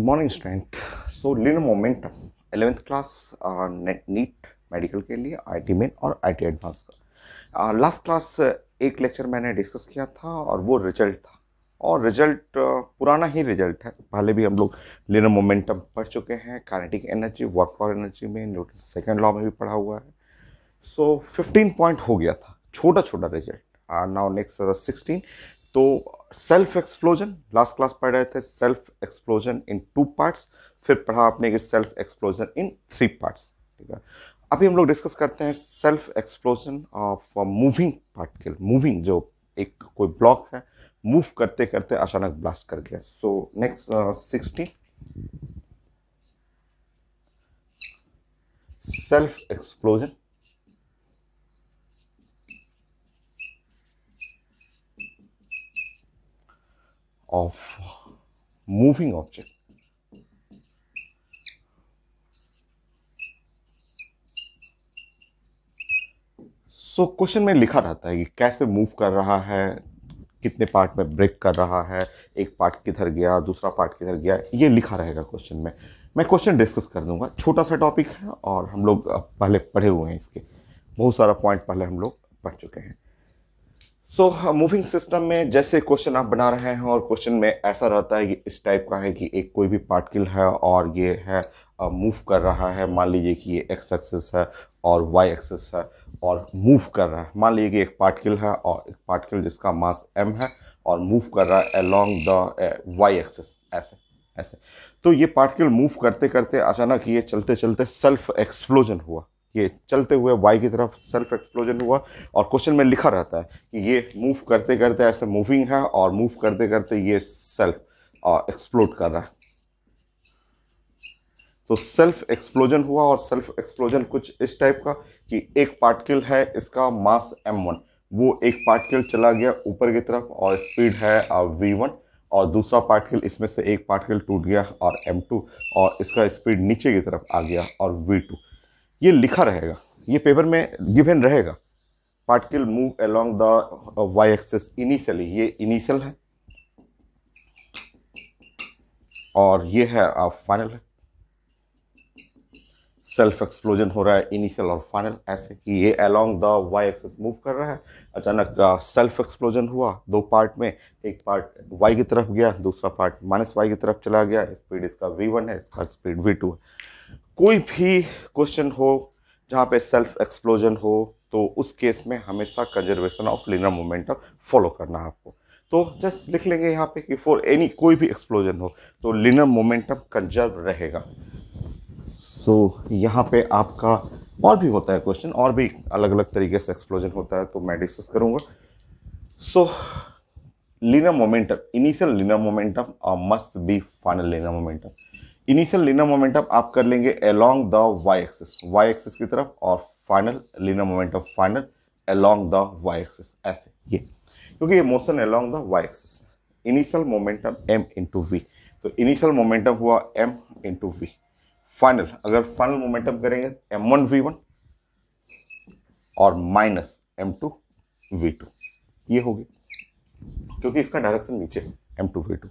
Morning student. So linear momentum 11th class NEET medical के लिए IIT main और IIT advance का last class एक लेक्चर मैंने डिस्कस किया था और वो रिजल्ट था। और रिजल्ट पुराना ही रिजल्ट है, पहले भी हम लोग लिनियर मोमेंटम पढ़ चुके हैं। Kinetic energy, work for energy में न्यूटन सेकेंड लॉ में भी पढ़ा हुआ है। सो 15 पॉइंट हो गया था, छोटा छोटा रिजल्ट। Now next 16। तो सेल्फ एक्सप्लोजन लास्ट क्लास पढ़ रहे थे, सेल्फ एक्सप्लोजन इन 2 पार्ट्स। फिर पढ़ा आपने कि सेल्फ एक्सप्लोजन इन 3 पार्ट्स। ठीक है, अभी हम लोग डिस्कस करते हैं self explosion of moving particle. Moving, जो एक कोई ब्लॉक है, मूव करते करते अचानक ब्लास्ट कर गया। So next 16, self explosion of moving object। So question में लिखा रहता है कि कैसे मूव कर रहा है, कितने पार्ट में ब्रेक कर रहा है, एक पार्ट किधर गया, दूसरा पार्ट किधर गया, ये लिखा रहेगा क्वेश्चन में। मैं क्वेश्चन डिस्कस कर दूंगा, छोटा सा टॉपिक है और हम लोग पहले पढ़े हुए हैं, इसके बहुत सारा पॉइंट पहले हम लोग पढ़ चुके हैं। सो मूविंग सिस्टम में जैसे क्वेश्चन आप बना रहे हैं और क्वेश्चन में ऐसा रहता है कि इस टाइप का है कि एक कोई भी पार्टिकल है और ये है मूव कर रहा है। मान लीजिए कि ये एक्स एक्सिस है और वाई एक्सिस है और मूव कर रहा है। मान लीजिए कि एक पार्टिकल है और एक पार्टिकल जिसका मास m है और मूव कर रहा है अलोंग द वाई एक्सिस, ऐसे ऐसे। तो ये पार्टिकल मूव करते करते अचानक ये चलते चलते सेल्फ एक्सप्लोजन हुआ। ये चलते हुए वाई की तरफ सेल्फ एक्सप्लोजन हुआ और क्वेश्चन में लिखा रहता है कि ये मूव करते करते ऐसे मूविंग है और मूव करते करते ये सेल्फ एक्सप्लोड कर रहा है। तो सेल्फ एक्सप्लोजन हुआ और सेल्फ एक्सप्लोजन कुछ इस टाइप का कि एक पार्टिकल है, इसका मास m1, वो एक पार्टिकल चला गया ऊपर की तरफ और स्पीड है v1, और दूसरा पार्टिकल, इसमें से एक पार्टिकल टूट गया और m2 और इसका स्पीड नीचे की तरफ आ गया और v2। ये लिखा रहेगा, ये पेपर में गिवन रहेगा। Particle move along the Y axis initially, ये इनिशियल है और ये है फाइनल है। सेल्फ एक्सप्लोजन हो रहा है इनिशियल और फाइनल, ऐसे कि ये along the Y axis move कर रहा है। अचानक सेल्फ एक्सप्लोजन हुआ 2 पार्ट में, एक पार्ट वाई की तरफ गया, दूसरा पार्ट माइनस वाई की तरफ चला गया। स्पीड इसका v1 है, इसका स्पीड v2 है। कोई भी क्वेश्चन हो जहाँ पे सेल्फ एक्सप्लोजन हो तो उस केस में हमेशा conservation of linear momentum follow करना है आपको। तो जस्ट लिख लेंगे यहाँ पे कि फॉर एनी, कोई भी एक्सप्लोजन हो तो लिनियर मोमेंटम कंजर्व रहेगा। सो यहाँ पे आपका और भी होता है क्वेश्चन, और भी अलग अलग तरीके से एक्सप्लोजन होता है, तो मैं डिस्कस करूँगा। So linear momentum, initial linear momentum must be final linear momentum. Initial linear momentum आप कर लेंगे अलोंग द वाई एक्सिस की तरफ, और final linear momentum final along the Y axis, ऐसे ये, क्योंकि ये motion along the Y axis है। Initial momentum m into V, तो इनिशियल मोमेंटम हुआ m इंटू वी। फाइनल, अगर फाइनल मोमेंटम करेंगे m1 v1 और माइनस m2 v2, ये होगी, क्योंकि इसका डायरेक्शन नीचे m2 v2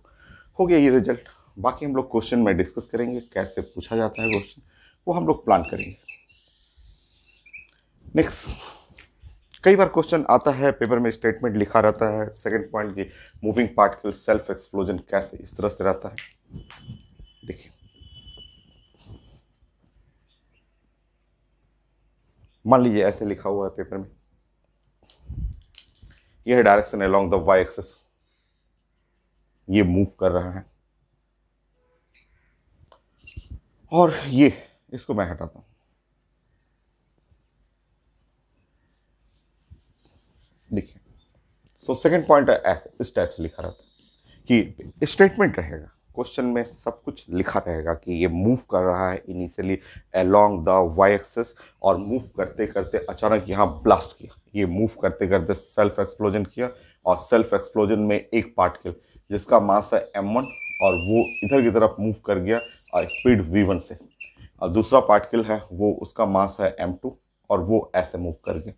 हो गया। ये रिजल्ट बाकी हम लोग क्वेश्चन में डिस्कस करेंगे, कैसे पूछा जाता है क्वेश्चन, वो हम लोग प्लान करेंगे। नेक्स्ट, कई बार क्वेश्चन आता है पेपर में, स्टेटमेंट लिखा रहता है सेकंड पॉइंट की मूविंग पार्टिकल सेल्फ एक्सप्लोजन कैसे, इस तरह से रहता है। देखिए, मान लीजिए ऐसे लिखा हुआ है पेपर में, यह है direction along the Y axis, ये मूव कर रहा है और ये, इसको मैं हटाता हूं। देखिए, सो सेकंड पॉइंट ऐसे इस टाइप से लिखा रहता है कि स्टेटमेंट रहेगा, क्वेश्चन में सब कुछ लिखा रहेगा कि ये मूव कर रहा है initially along the Y axis और मूव करते करते अचानक यहाँ ब्लास्ट किया। ये मूव करते करते सेल्फ एक्सप्लोजन किया और सेल्फ एक्सप्लोजन में एक पार्टिकल जिसका मास है m1 और वो इधर की तरफ मूव कर गया और स्पीड v1 से, और दूसरा पार्टिकल है वो, उसका मास है m2 और वो ऐसे मूव कर गया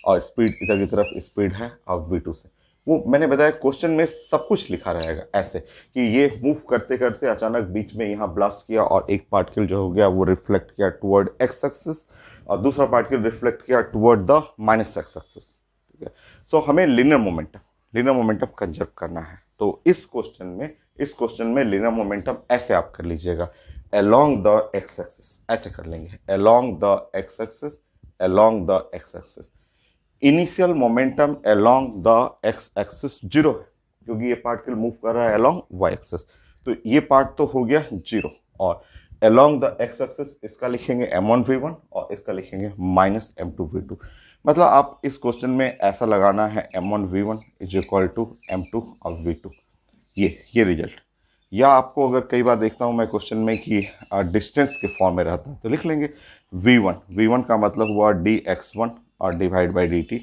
और स्पीड इधर की तरफ स्पीड है और v2 से। वो मैंने बताया क्वेश्चन में सब कुछ लिखा रहेगा ऐसे कि ये मूव करते करते अचानक बीच में यहाँ ब्लास्ट किया और एक पार्टिकल जो हो गया वो रिफ्लेक्ट किया टुवर्ड एक्स एक्सिस और दूसरा पार्टिकल रिफ्लेक्ट किया toward the minus x axis. ठीक है, सो हमें लिनियर मोमेंटम कंजर्व करना है। तो इस क्वेश्चन में लिनियर मोमेंटम ऐसे आप कर लीजिएगा, along the x एक्सिस, ऐसे कर लेंगे along the x axis. Initial momentum along the x axis zero है क्योंकि ये पार्टिकल मूव कर रहा है along y एक्सिस, तो ये पार्ट तो हो गया जीरो। और along the x एक्सिस इसका लिखेंगे m1v1 और इसका लिखेंगे माइनस m2v2। मतलब आप इस क्वेश्चन में ऐसा लगाना है m1v1 is equal to m2 of v2, ये रिजल्ट। या आपको अगर कई बार देखता हूं मैं क्वेश्चन में कि डिस्टेंस के फॉर्म में रहता है तो लिख लेंगे v1 का मतलब हुआ dx1 और डिवाइड बाई dt,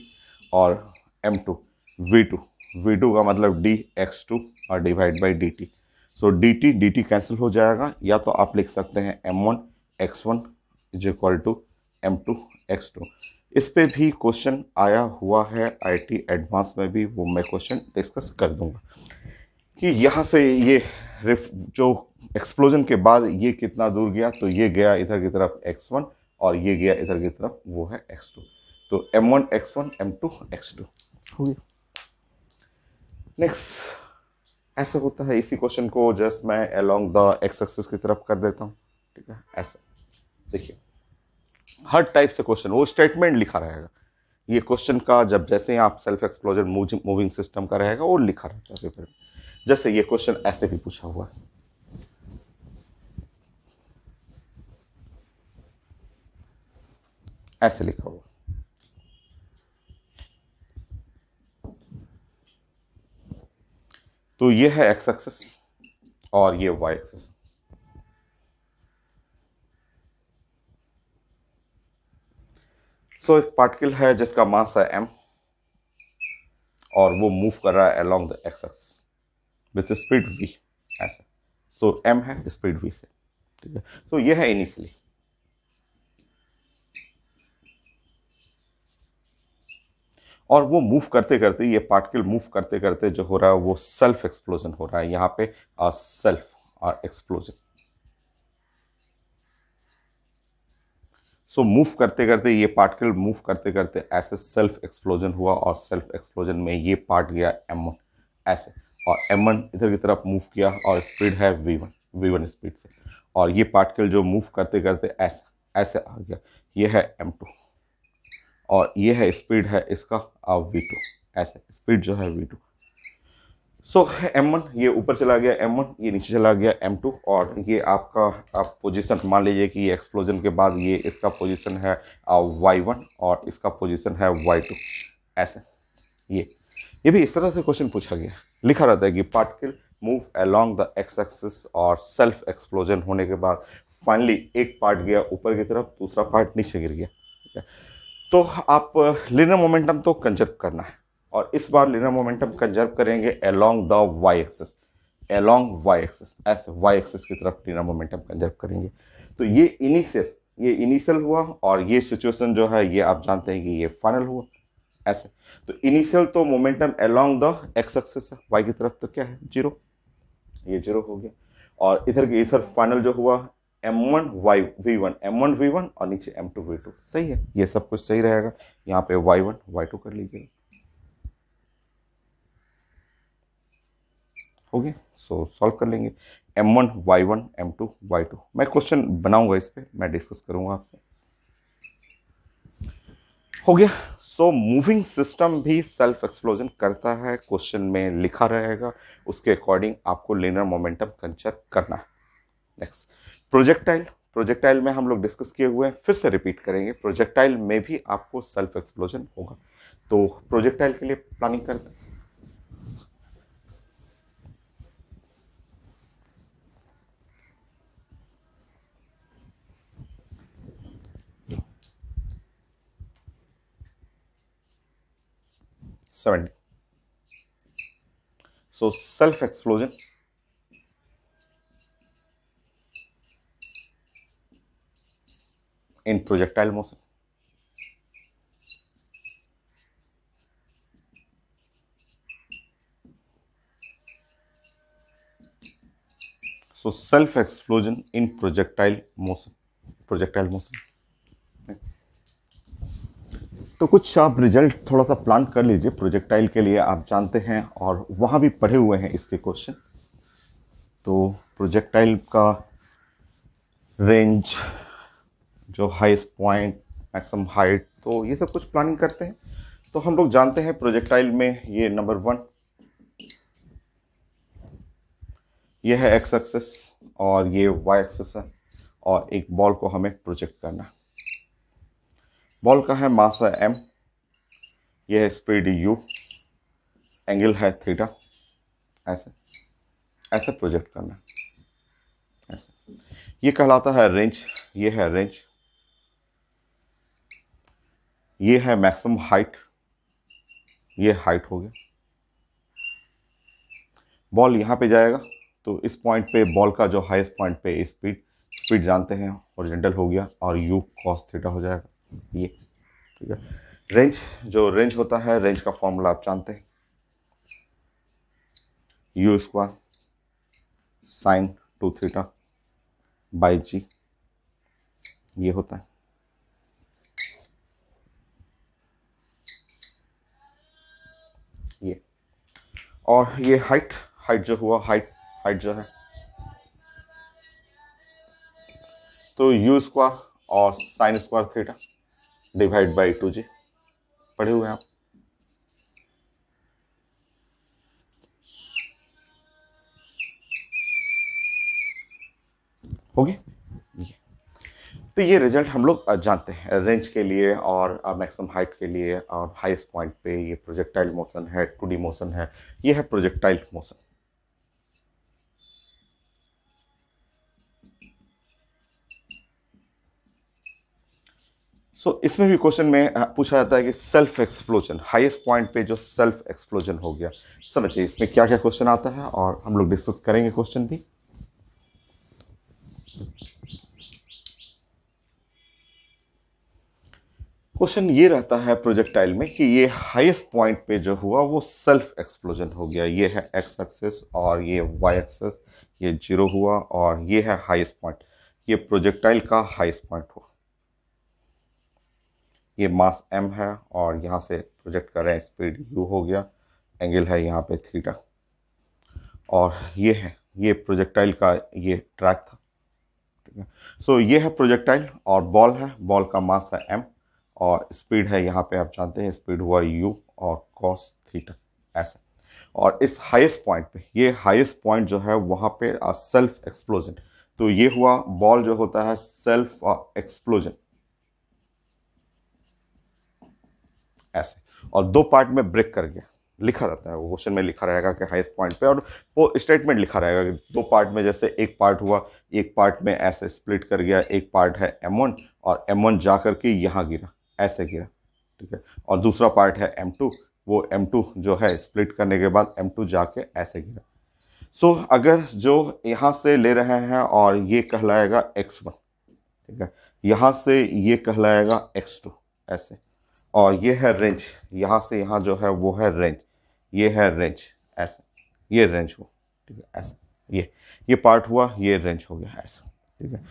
और m2 v2 का मतलब dx2 और divide by dt। So dt cancel हो जाएगा, या तो आप लिख सकते हैं m1 x1 is equal to m2 x2। इस पे भी क्वेश्चन आया हुआ है IT एडवांस में भी, वो मैं क्वेश्चन डिस्कस कर दूंगा कि यहाँ से ये जो एक्सप्लोजन के बाद ये कितना दूर गया, तो ये गया इधर की तरफ x1 और ये गया इधर की तरफ वो है x2, तो m1 x1 m2 x2 हो गया। नेक्स्ट ऐसा होता है, इसी क्वेश्चन को जस्ट मैं अलोंग द x एक्सिस की तरफ कर देता हूँ। ठीक है, ऐसा देखिए हर टाइप से क्वेश्चन वो स्टेटमेंट लिखा रहेगा। ये क्वेश्चन का जब जैसे ही आप सेल्फ एक्सप्लोजन मूविंग सिस्टम का रहेगा वो लिखा रहता है पेपर में। जैसे ये क्वेश्चन ऐसे भी पूछा हुआ है, ऐसे लिखा हुआ, तो ये है एक्स एक्सिस और ये वाई एक्सिस। सो एक पार्टिकल है जिसका मास है m और वो मूव कर रहा है along the X axis with speed v, ऐसा। सो m है स्पीड v से। ठीक है, सो ये है इनिशियली, और वो मूव करते करते, ये पार्टिकल मूव करते करते जो हो रहा है वो सेल्फ एक्सप्लोजन हो रहा है यहाँ पे, सेल्फ और एक्सप्लोजन। सो मूव करते करते ये पार्टिकल मूव करते करते ऐसे सेल्फ एक्सप्लोजन हुआ और सेल्फ एक्सप्लोजन में ये पार्ट गया m1 ऐसे, और m1 इधर की तरफ मूव किया और स्पीड है v1 स्पीड से, और ये पार्टिकल जो मूव करते करते ऐसा ऐसे आ गया, ये है m2 और ये है स्पीड है इसका v2, ऐसे स्पीड जो है v2। सो m1 ये ऊपर चला गया, m1 ये नीचे चला गया m2, और ये आपका आप पोजीशन मान लीजिए कि ये एक्सप्लोजन के बाद ये इसका पोजीशन है y1 और इसका पोजीशन है y2, ऐसे। ये भी इस तरह से क्वेश्चन पूछा गया, लिखा रहता है कि particle move along the X axis और सेल्फ एक्सप्लोजन होने के बाद फाइनली एक पार्ट गया ऊपर की तरफ, दूसरा पार्ट नीचे गिर गया। ठीक है, तो आप लिनियर मोमेंटम तो कंजर्व करना है, और इस बार लिनियर मोमेंटम कंजर्व करेंगे अलोंग द वाई एक्सिस, ऐसे वाई एक्सिस की तरफ लिनियर मोमेंटम कंजर्व करेंगे। तो ये इनिशियल हुआ, और ये सिचुएशन जो है ये आप जानते हैं कि ये फाइनल हुआ ऐसे। तो इनिशियल तो momentum along the X axis है, वाई की तरफ तो क्या है जीरो, ये जीरो हो गया, और इधर फाइनल जो हुआ m1v1 और नीचे m2v2, सही है, ये सब कुछ सही रहेगा। यहाँ पे y1 y2 कर लीजिए, हो गया। सो सॉल्व कर लेंगे m1 y1 m2 y2। मैं क्वेश्चन बनाऊंगा, इस पे मैं डिस्कस करूंगा आपसे, हो गया। सो मूविंग सिस्टम भी सेल्फ एक्सप्लोजन करता है, क्वेश्चन में लिखा रहेगा, उसके अकॉर्डिंग आपको लिनियर मोमेंटम कंजर्व करना है। नेक्स्ट प्रोजेक्टाइल में हम लोग डिस्कस किए हुए हैं, फिर से रिपीट करेंगे। प्रोजेक्टाइल में भी आपको सेल्फ एक्सप्लोजन होगा, तो प्रोजेक्टाइल के लिए प्लानिंग करते हैं। So self explosion in projectile motion. So self explosion in projectile motion, projectile motion. तो कुछ आप रिजल्ट थोड़ा सा प्लान कर लीजिए प्रोजेक्टाइल के लिए, आप जानते हैं और वहाँ भी पढ़े हुए हैं इसके क्वेश्चन। तो प्रोजेक्टाइल का रेंज, जो हाईएस्ट पॉइंट, मैक्सिमम हाइट, तो ये सब कुछ प्लानिंग करते हैं। तो हम लोग जानते हैं प्रोजेक्टाइल में ये नंबर 1 ये है एक्स एक्सिस और ये वाई एक्सिस है, और एक बॉल को हमें प्रोजेक्ट करना है। बॉल का है मास है m, ये है स्पीड u, एंगल है थीटा, ऐसे ऐसे प्रोजेक्ट करना है ऐसे। ये कहलाता है रेंज, ये है रेंज, ये है मैक्सिमम हाइट, ये हाइट हो गया। बॉल यहाँ पे जाएगा तो इस पॉइंट पे बॉल का जो हाईएस्ट पॉइंट पे स्पीड, स्पीड जानते हैं हॉरिजॉन्टल हो गया, और u cos थीटा हो जाएगा ये, ठीक है। रेंज, जो रेंज होता है, रेंज का फॉर्मूला आप जानते हैं, u square sine 2 theta by g, ये होता है। ये और ये हाइट, हाइट जो हुआ, हाइट जो है तो u स्क्वायर और sine square theta divide by 2g, पढ़े हुए हैं आप। होगी। तो ये रिजल्ट हम लोग जानते हैं रेंज के लिए और मैक्सिमम हाइट के लिए, और हाईएस्ट पॉइंट पे ये प्रोजेक्टाइल मोशन है, 2D मोशन है, ये है प्रोजेक्टाइल मोशन। सो इसमें भी क्वेश्चन में पूछा जाता है कि सेल्फ एक्सप्लोजन, हाईएस्ट पॉइंट पे जो सेल्फ एक्सप्लोजन हो गया, समझिए इसमें क्या क्या क्वेश्चन आता है और हम लोग डिस्कस करेंगे क्वेश्चन भी। क्वेश्चन ये रहता है प्रोजेक्टाइल में कि ये हाईएस्ट पॉइंट पे जो हुआ वो सेल्फ एक्सप्लोजन हो गया, ये है एक्स एक्सिस और ये वाई एक्सिस, ये 0 हुआ, और ये है हाईएस्ट पॉइंट, ये प्रोजेक्टाइल का हाईएस्ट पॉइंट हुआ। ये मास m है और यहाँ से प्रोजेक्ट कर रहे हैं, स्पीड u हो गया, एंगल है यहाँ पे थीटा, और ये है, ये प्रोजेक्टाइल का ये ट्रैक था, ठीक है। सो ये है प्रोजेक्टाइल और बॉल है, बॉल का मास है m और स्पीड है यहाँ पे आप जानते हैं, स्पीड हुआ u और cos थीटा, ऐसे। और इस हाईएस्ट पॉइंट पे, ये हाईएस्ट पॉइंट जो है वहाँ पे सेल्फ एक्सप्लोजन, तो ये हुआ बॉल जो होता है सेल्फ एक्सप्लोजन, ऐसे। और 2 पार्ट में ब्रेक कर गया, लिखा रहता है वो क्वेश्चन में, लिखा रहेगा कि हाईएस्ट पॉइंट पे, और वो स्टेटमेंट लिखा रहेगा कि 2 पार्ट में, जैसे एक पार्ट हुआ, एक पार्ट में ऐसे स्प्लिट कर गया, एक पार्ट है m1 और m1 जा करके यहाँ गिरा, ऐसे गिरा, ठीक है। और दूसरा पार्ट है m2, वो m2 जो है स्प्लिट करने के बाद m2 जाके ऐसे गिरा। सो अगर जो यहाँ से ले रहे हैं और ये कहलाएगा x1, ठीक है, यहाँ से ये कहलाएगा x2, ऐसे। और ये है रेंज, यहाँ से यहाँ जो है वो है रेंज, ये है रेंज, ऐसे, ये रेंज हो, ठीक है, ऐसे। ये पार्ट हुआ, ये रेंज हो गया, ऐसा, ठीक है।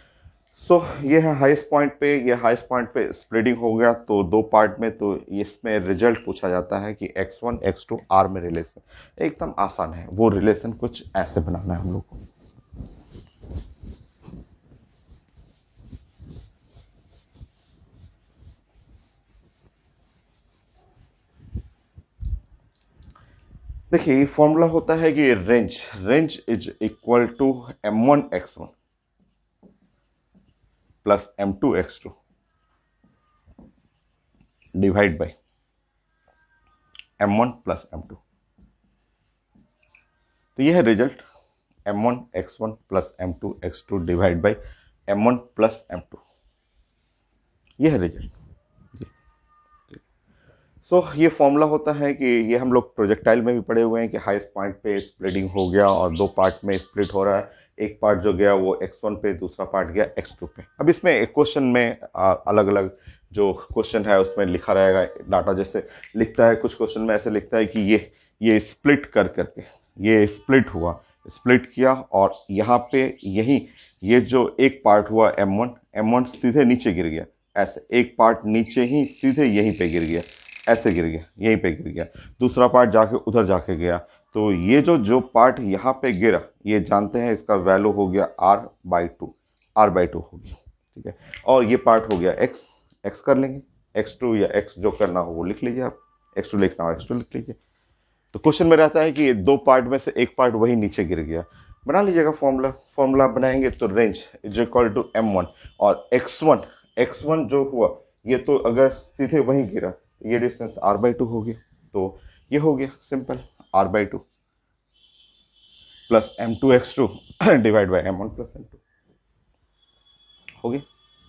सो ये है हाईएस्ट पॉइंट पे, ये हाईएस्ट पॉइंट पे स्प्लिटिंग हो गया तो 2 पार्ट में, तो इसमें रिजल्ट पूछा जाता है कि x1 x2 r में रिलेशन। एकदम आसान है, वो रिलेशन कुछ ऐसे बनाना है हम लोग को। देखिए फॉर्मूला होता है कि range is equal to m1 x1 plus m2 x2 divide by m1 plus m2। तो यह है result, m1 x1 plus m2 x2 divide by m1 plus m2, यह है रिजल्ट। सो ये फॉर्मूला होता है कि ये हम लोग प्रोजेक्टाइल में भी पढ़े हुए हैं कि हाईएस्ट पॉइंट पे स्प्लिटिंग हो गया और 2 पार्ट में स्प्लिट हो रहा है, एक पार्ट जो गया वो x1 पे, दूसरा पार्ट गया x2 पे। अब इसमें एक क्वेश्चन में अलग अलग जो क्वेश्चन है उसमें लिखा रहेगा डाटा, जैसे लिखता है कुछ क्वेश्चन में ऐसे लिखता है कि ये स्प्लिट कर करके, ये स्प्लिट हुआ, स्प्लिट किया और यहाँ पे यही ये जो एक पार्ट हुआ M1 सीधे नीचे गिर गया, ऐसे एक पार्ट नीचे ही सीधे यहीं पे गिर गया, ऐसे गिर गया, यहीं पे गिर गया, दूसरा पार्ट जाके उधर जाके गया। तो ये जो पार्ट यहाँ पे गिरा, ये जानते हैं इसका वैल्यू हो गया R/2, R/2 होगी, ठीक है। और ये पार्ट हो गया x कर लेंगे, x2 या x जो करना हो वो लिख लीजिए आप, x2 लिखना हो x2 लिख लीजिए। तो क्वेश्चन में रहता है कि ये दो पार्ट में से एक पार्ट वही नीचे गिर गया, बना लीजिएगा फॉर्मूला बनाएंगे तो range is equal to M1 और x1 जो हुआ ये तो अगर सीधे वहीं गिरा तो ये डिस्टेंस R/2 हो गया। तो ये हो गया simple, R/2 plus M2 x2 divide by M1 plus M2 हो गया।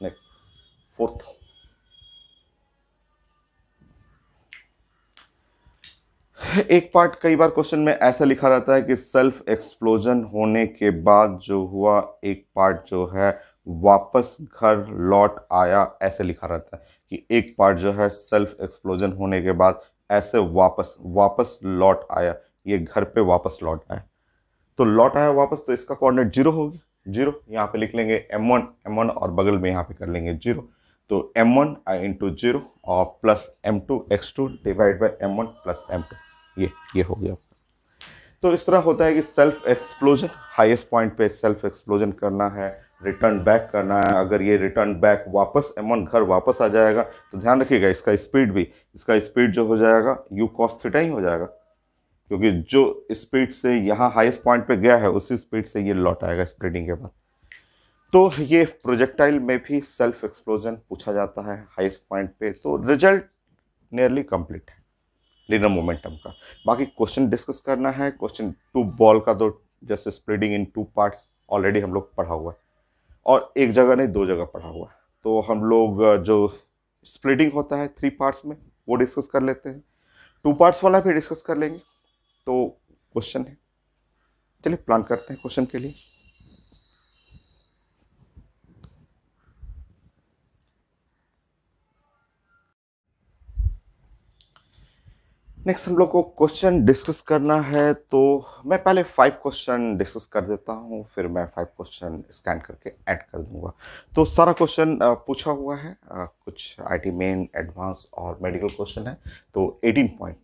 नेक्स्ट फोर्थ, एक पार्ट कई बार क्वेश्चन में ऐसा लिखा रहता है कि सेल्फ एक्सप्लोजन होने के बाद जो हुआ एक पार्ट जो है वापस घर लौट आया, ऐसे लिखा रहता है कि एक पार्ट जो है सेल्फ एक्सप्लोजन होने के बाद ऐसे वापस लौट आया, ये घर पे वापस लौट आया। तो लौट आया वापस, तो इसका कोऑर्डिनेट 0 होगी, 0 यहाँ पे लिख लेंगे M1 और बगल में यहाँ पे कर लेंगे 0। तो M1 इंटू 0 और plus M2 x2 divide by M1 plus M2, ये हो गया। तो इस तरह होता है कि सेल्फ एक्सप्लोजन, हाईएस्ट पॉइंट पे सेल्फ एक्सप्लोजन करना है, रिटर्न बैक करना है। अगर ये रिटर्न बैक वापस M1 घर वापस आ जाएगा तो ध्यान रखिएगा इसका स्पीड जो हो जाएगा u cos थीटा ही हो जाएगा, क्योंकि जो स्पीड से यहाँ हाईएस्ट पॉइंट पे गया है उसी स्पीड से ये लौट आएगा स्प्लिटिंग के बाद। तो ये प्रोजेक्टाइल में भी सेल्फ एक्सप्लोजन पूछा जाता है हाईएस्ट पॉइंट पे। तो रिजल्ट नियरली कंप्लीट है लीनियर मोमेंटम का। बाकी क्वेश्चन डिस्कस करना है, क्वेश्चन 2 बॉल का तो जैसे स्प्लिटिंग इन 2 पार्ट्स ऑलरेडी हम लोग पढ़ा हुआ है और एक जगह नहीं 2 जगह पढ़ा हुआ है। तो हम लोग जो स्प्लिटिंग होता है 3 पार्ट्स में वो डिस्कस कर लेते हैं, 2 पार्ट्स वाला भी डिस्कस कर लेंगे। तो क्वेश्चन है, चलिए प्लान करते हैं क्वेश्चन के लिए। नेक्स्ट हम लोग को क्वेश्चन डिस्कस करना है, तो मैं पहले 5 क्वेश्चन डिस्कस कर देता हूँ, फिर मैं 5 क्वेश्चन स्कैन करके ऐड कर दूंगा। तो सारा क्वेश्चन पूछा हुआ है, कुछ आईटी मेन, एडवांस और मेडिकल क्वेश्चन है, तो 18 पॉइंट में।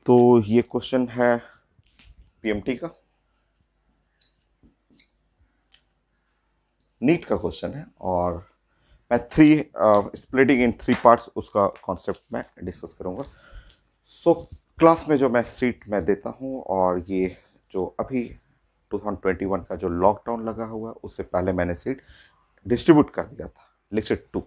तो ये क्वेश्चन है पीएमटी का, नीट का क्वेश्चन है और मैं स्प्लिटिंग इन 3 पार्ट्स उसका कॉन्सेप्ट मैं डिस्कस करूंगा। सो क्लास में जो मैं सीट मैं देता हूं, और ये जो अभी 2021 का जो लॉकडाउन लगा हुआ है उससे पहले मैंने सीट डिस्ट्रीब्यूट कर दिया था, लेक्चर 2।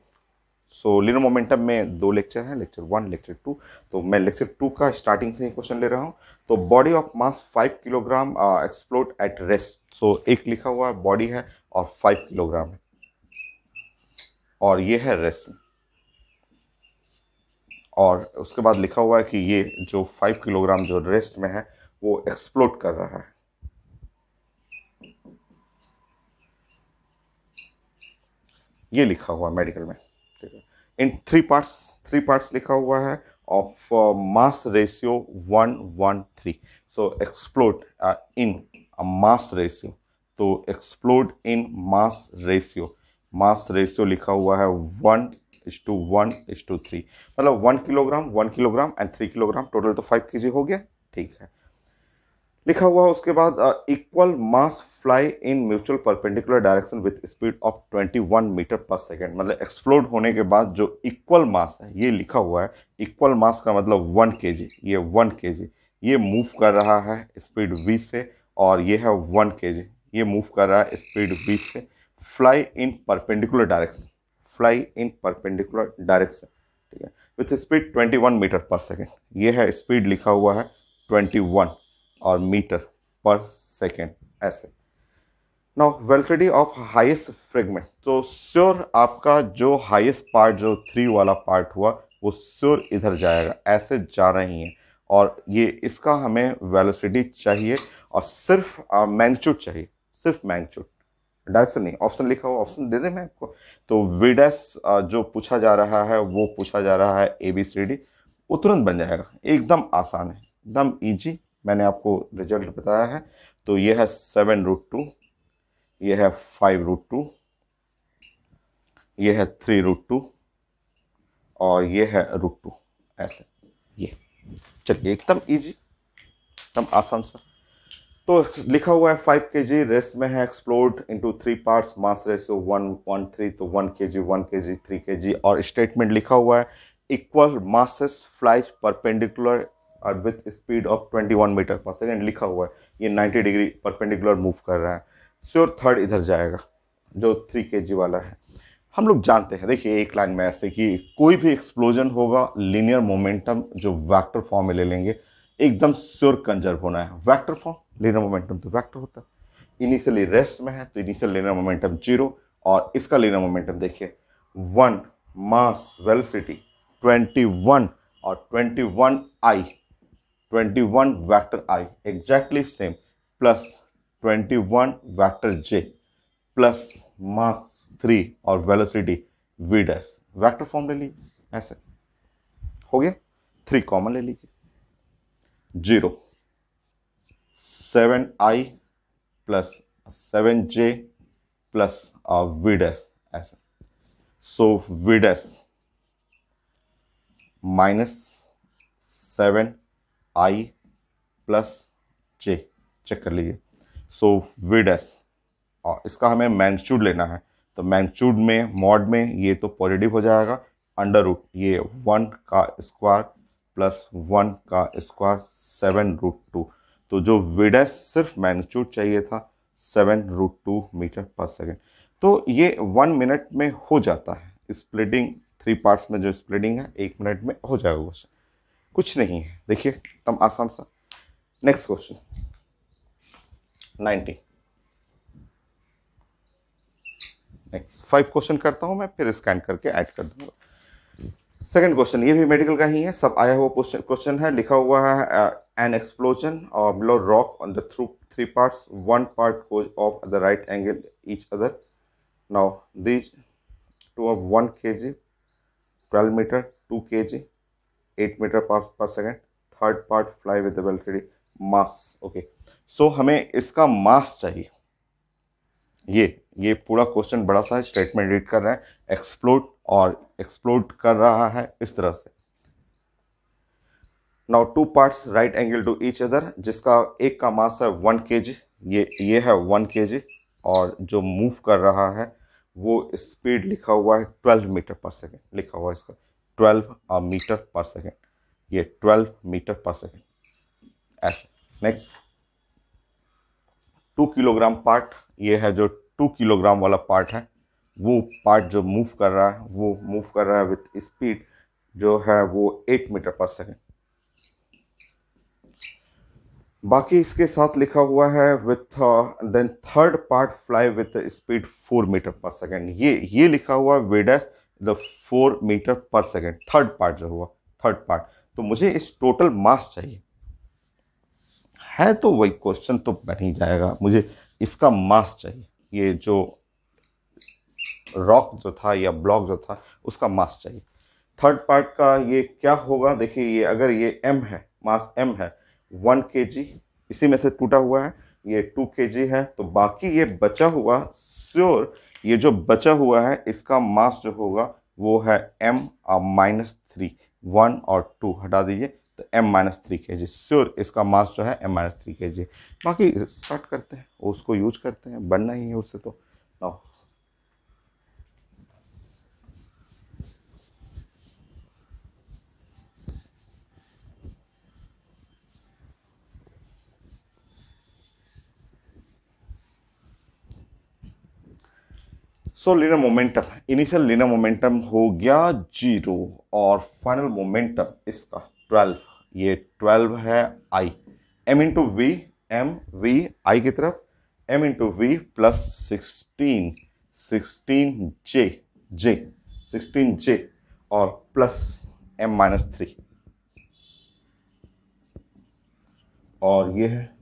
सो लीनियर मोमेंटम में 2 लेक्चर हैं, लेक्चर 1 लेक्चर 2। तो मैं लेक्चर 2 का स्टार्टिंग से ही क्वेश्चन ले रहा हूँ। तो body of mass 5 kilogram explode at rest. So एक लिखा हुआ है बॉडी है और 5 किलोग्राम है और ये है रेस्ट में, और उसके बाद लिखा हुआ है कि ये जो 5 किलोग्राम जो रेस्ट में है वो एक्सप्लोड कर रहा है। ये लिखा हुआ है मेडिकल में, ठीक है। इन 3 पार्ट्स लिखा हुआ है of mass ratio 1:3। So explode in mass ratio, तो एक्सप्लोड इन मास रेशियो लिखा हुआ है 1:1:3, मतलब 1 किलोग्राम एंड 3 किलोग्राम, टोटल तो 5 kg हो गया, ठीक है। लिखा हुआ उसके बाद equal mass fly in mutual perpendicular direction with speed of 21 metre per second. मतलब एक्सप्लोड होने के बाद जो इक्वल मास है, ये लिखा हुआ है इक्वल मास का मतलब 1 kg, ये 1 kg ये मूव कर रहा है स्पीड v से, और ये है 1 kg ये मूव कर रहा है स्पीड v से, फ्लाई इन परपेंडिकुलर डायरेक्शन, ठीक है, with speed 21 metre per second. ये है स्पीड लिखा हुआ है 21 और मीटर पर सेकेंड ऐसे। Now velocity of highest fragment, तो श्योर आपका जो हाईएस्ट पार्ट जो 3 वाला पार्ट हुआ वो श्योर इधर जाएगा, ऐसे जा रही है, और ये इसका हमें वेलोसिटी चाहिए और सिर्फ मैग्नीट्यूड चाहिए, सिर्फ मैग्नीट्यूड, डायरेक्शन नहीं। ऑप्शन लिखा हुआ, ऑप्शन दे दें मैं आपको। तो वी डैश जो पूछा जा रहा है वो पूछा जा रहा है ABCD, वो तुरंत बन जाएगा, एकदम आसान है, एकदम ईजी, मैंने आपको रिजल्ट बताया है। तो ये है 7√2, ये है 5√2, ये है 3√2 और ये है √2, ऐसे। ये चलिए एकदम इजी, एकदम आसान सा। तो लिखा हुआ है 5 kg, रेस्ट में है explode into 3 parts, mass ratio 1:3, तो 1 kg 1 kg 3 kg, और स्टेटमेंट लिखा हुआ है इक्वल मासेस फ्लाइज परपेंडिकुलर और with speed of 21 metre per second लिखा हुआ है। ये 90 डिग्री परपेंडिकुलर मूव कर रहा है। श्योर थर्ड इधर जाएगा जो 3 kg वाला है। हम लोग जानते हैं, देखिए एक लाइन में ऐसे कि कोई भी एक्सप्लोजन होगा लीनियर मोमेंटम जो वेक्टर फॉर्म में ले लेंगे, एकदम श्योर कंजर्व होना है। वेक्टर फॉर्म, लीनियर मोमेंटम तो वेक्टर होता है। इनिशियली रेस्ट में है तो इनिशियल लीनियर मोमेंटम 0, और इसका लीनियर मोमेंटम देखिए 1, मास वेलोसिटी 21 और 21 वेक्टर आई एग्जैक्टली सेम, प्लस 21 वेक्टर जे, प्लस मास 3 और velocity v dash. Vector form ले लीजिए, ऐसे हो गया। 3 कॉमन ले लीजिए, 0 7i plus 7j plus v dash, ऐसे। So v dash minus 7i plus j, check कर लीजिए। सो v डैश, और इसका हमें मैग्नीट्यूड लेना है, तो मैग्नीट्यूड में मॉड में ये तो पॉजिटिव हो जाएगा, अंडर रूट ये 1 का स्क्वायर प्लस 1 का स्क्वायर 7√2। तो जो विडस सिर्फ मैग्नीट्यूड चाहिए था 7√2 मीटर पर सेकेंड। तो ये 1 मिनट में हो जाता है स्प्लिटिंग, 3 पार्ट्स में जो स्प्लिटिंग है 1 मिनट में हो जाएगा क्वेश्चन, कुछ नहीं है। देखिए एकदम आसान सा। Next question 90। नेक्स्ट 5 क्वेश्चन करता हूं मैं, फिर स्कैन करके ऐड कर दूंगा। सेकंड क्वेश्चन ये भी मेडिकल का ही है, सब आया हुआ क्वेश्चन है। लिखा हुआ है एन एक्सप्लोजन और below rock on the through 3 parts, 1 part goes off the right angle each other. Now these 2 of 1 kg 12 metre 2 kg 8 metre per second, third part fly with the velocity mass. Okay, so हमें इसका मास चाहिए। ये पूरा question बड़ा सा statement read कर रहा है, एक्सप्लोड और एक्सप्लोड कर रहा है इस तरह से। Now 2 parts right angle to each other, जिसका एक का मास है 1 kg, ये है 1 kg, और जो मूव कर रहा है वो स्पीड लिखा हुआ है 12 मीटर पर सेकेंड, लिखा हुआ है इसका 12 मीटर पर सेकेंड, ये 12 मीटर पर सेकेंड, ऐसे। नेक्स्ट 2 किलोग्राम पार्ट, ये है जो 2 किलोग्राम वाला पार्ट है, वो पार्ट जो मूव कर रहा है वो मूव कर रहा है विथ स्पीड जो है वो 8 मीटर पर सेकेंड। बाकी इसके साथ लिखा हुआ है with then third part fly with speed 4 metre per second, ये लिखा हुआ वेडस the 4 metre per second, third part जो हुआ थर्ड पार्ट। तो मुझे इस टोटल मास चाहिए है, तो वही क्वेश्चन तो बन ही जाएगा, मुझे इसका मास चाहिए। ये जो रॉक जो था या ब्लॉक जो था उसका मास चाहिए। थर्ड पार्ट का ये क्या होगा, देखिए ये अगर ये m है, मास m है 1 kg, इसी में से टूटा हुआ है, ये 2 kg है, तो बाकी ये बचा हुआ श्योर, ये जो बचा हुआ है इसका मास जो होगा वो है m -3, 1 और 2 हटा दीजिए तो m-3 kg, श्योर इसका मास जो है m-3 kg। बाकी स्टार्ट करते हैं, उसको यूज करते हैं, बनना ही है उससे। तो now so linear momentum, initial linear momentum हो गया 0 और फाइनल मोमेंटम इसका 12, ये 12 है I, m into V, m v I की तरफ, m into we plus 16j और प्लस m-3, और ये है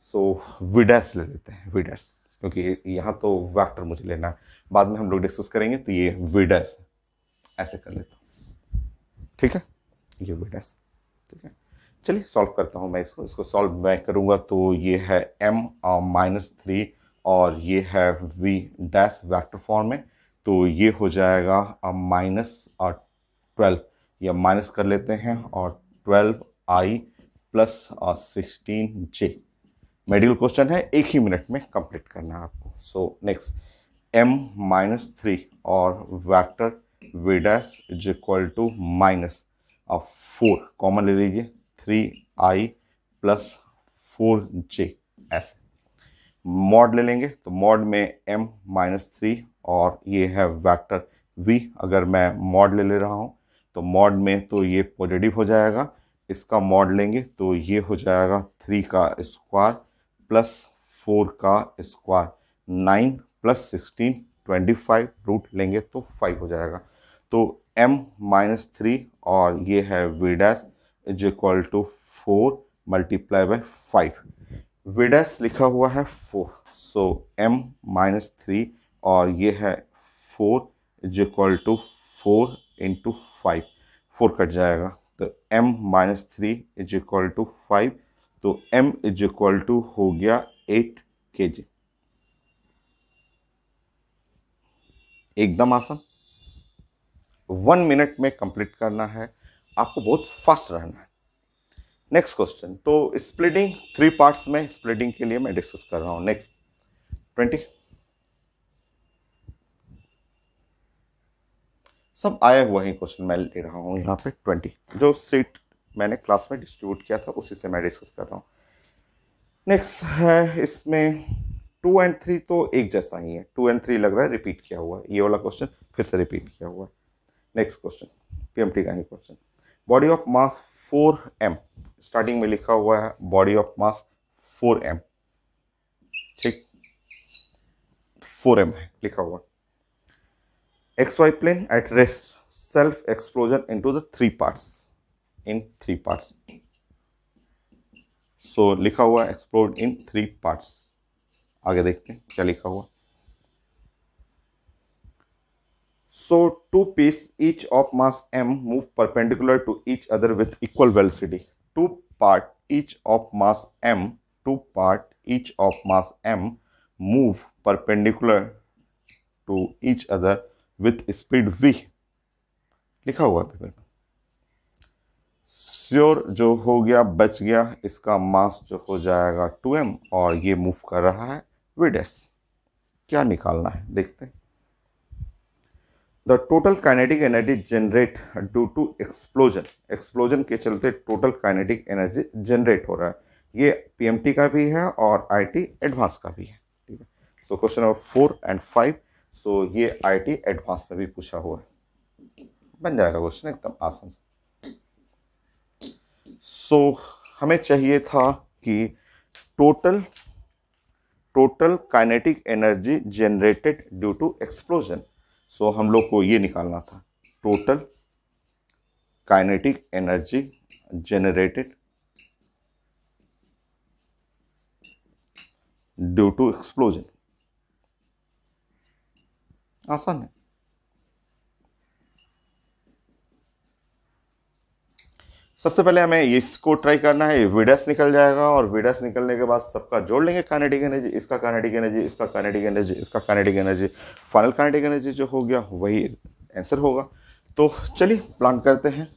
सो विडैस ले लेते हैं, विडैस, क्योंकि यहाँ तो वेक्टर मुझे लेना है, बाद में हम लोग डिस्कस करेंगे। तो ये विडैस ऐसे कर लेता हूँ, ठीक है। ये वी डैश, ठीक है। चलिए सॉल्व करता हूँ मैं इसको सॉल्व मैं करूँगा तो ये है m-3 और ये है v डैश वेक्टर फॉर्म में, तो ये हो जाएगा -12, या माइनस कर लेते हैं, और 12i plus 16j। Medical question है, एक ही मिनट में कंप्लीट करना है आपको। सो नेक्स्ट m-3 और vector v dash is equal to -4 common ले लीजिए, 3i प्लस 4j ऐसे। मॉड ले लेंगे तो मॉड में m-3 और ये है वेक्टर v, अगर मैं मॉड ले रहा हूँ तो मॉड में तो ये पॉजिटिव हो जाएगा, इसका मॉड लेंगे तो ये हो जाएगा 3 का स्क्वायर प्लस 4 का स्क्वायर, 9 प्लस 16 25, रूट लेंगे तो 5 हो जाएगा। तो m-3 और ये है v dash is equal to 4 multiply by 5। v dash लिखा हुआ है 4, सो m-3 और ये है 4 is equal to 4 into 5, 4 cut जाएगा तो m-3 इज इक्वल टू 5, तो m इज इक्वल टू हो गया 8 kg। एकदम आसान, 1 मिनट में कंप्लीट करना है आपको, बहुत फास्ट रहना है। नेक्स्ट क्वेश्चन, तो स्प्लिटिंग 3 पार्ट्स में, स्प्लिटिंग के लिए मैं डिस्कस कर रहा हूं। नेक्स्ट 20, सब आया हुआ ही क्वेश्चन मैं ले रहा हूं यहाँ पे 20, जो सीट मैंने क्लास में डिस्ट्रीब्यूट किया था उसी से मैं डिस्कस कर रहा हूँ। नेक्स्ट है इसमें 2 और 3 तो एक जैसा ही है, 2 और 3 लग रहा है रिपीट किया हुआ है, ये वाला क्वेश्चन फिर से रिपीट किया हुआ है। नेक्स्ट क्वेश्चन पीएमटी का ही question, body of mass 4m, starting में लिखा हुआ है बॉडी ऑफ मास 4m, ठीक 4m है लिखा हुआ। XY plane at rest, self explosion into the 3 parts, in 3 parts, so लिखा हुआ एक्सप्लोड इन 3 पार्ट्स। आगे देखते हैं क्या लिखा हुआ। So 2 pieces each of mass m move perpendicular to each other with equal velocity. 2 part each of mass m, 2 part each of mass m move perpendicular to each other with speed v, लिखा हुआ है paper में। Sure जो हो गया बच गया, इसका मास जो हो जाएगा 2m और ये मूव कर रहा है v डैश। क्या निकालना है देखते हैं। The total kinetic energy generate due to explosion, explosion के चलते टोटल काइनेटिक एनर्जी जनरेट हो रहा है, ये पीएमटी का भी है और आईटी एडवांस का भी है, ठीक है। सो क्वेश्चन नंबर 4 और 5, सो ये आईटी एडवांस में भी पूछा हुआ है, बन जाएगा क्वेश्चन एकदम आसान से। सो हमें चाहिए था कि total kinetic energy generated due to explosion, so हम लोग को ये निकालना था total kinetic energy generated due to explosion. आसान है। सबसे पहले हमें इसको ट्राई करना है, विडस निकल जाएगा और विडस निकलने के बाद सबका जोड़ लेंगे काइनेटिक एनर्जी, इसका काइनेटिक एनर्जी, इसका काइनेटिक एनर्जी, इसका kinetic energy, final kinetic energy जो हो गया वही आंसर होगा। तो चलिए प्लान करते हैं।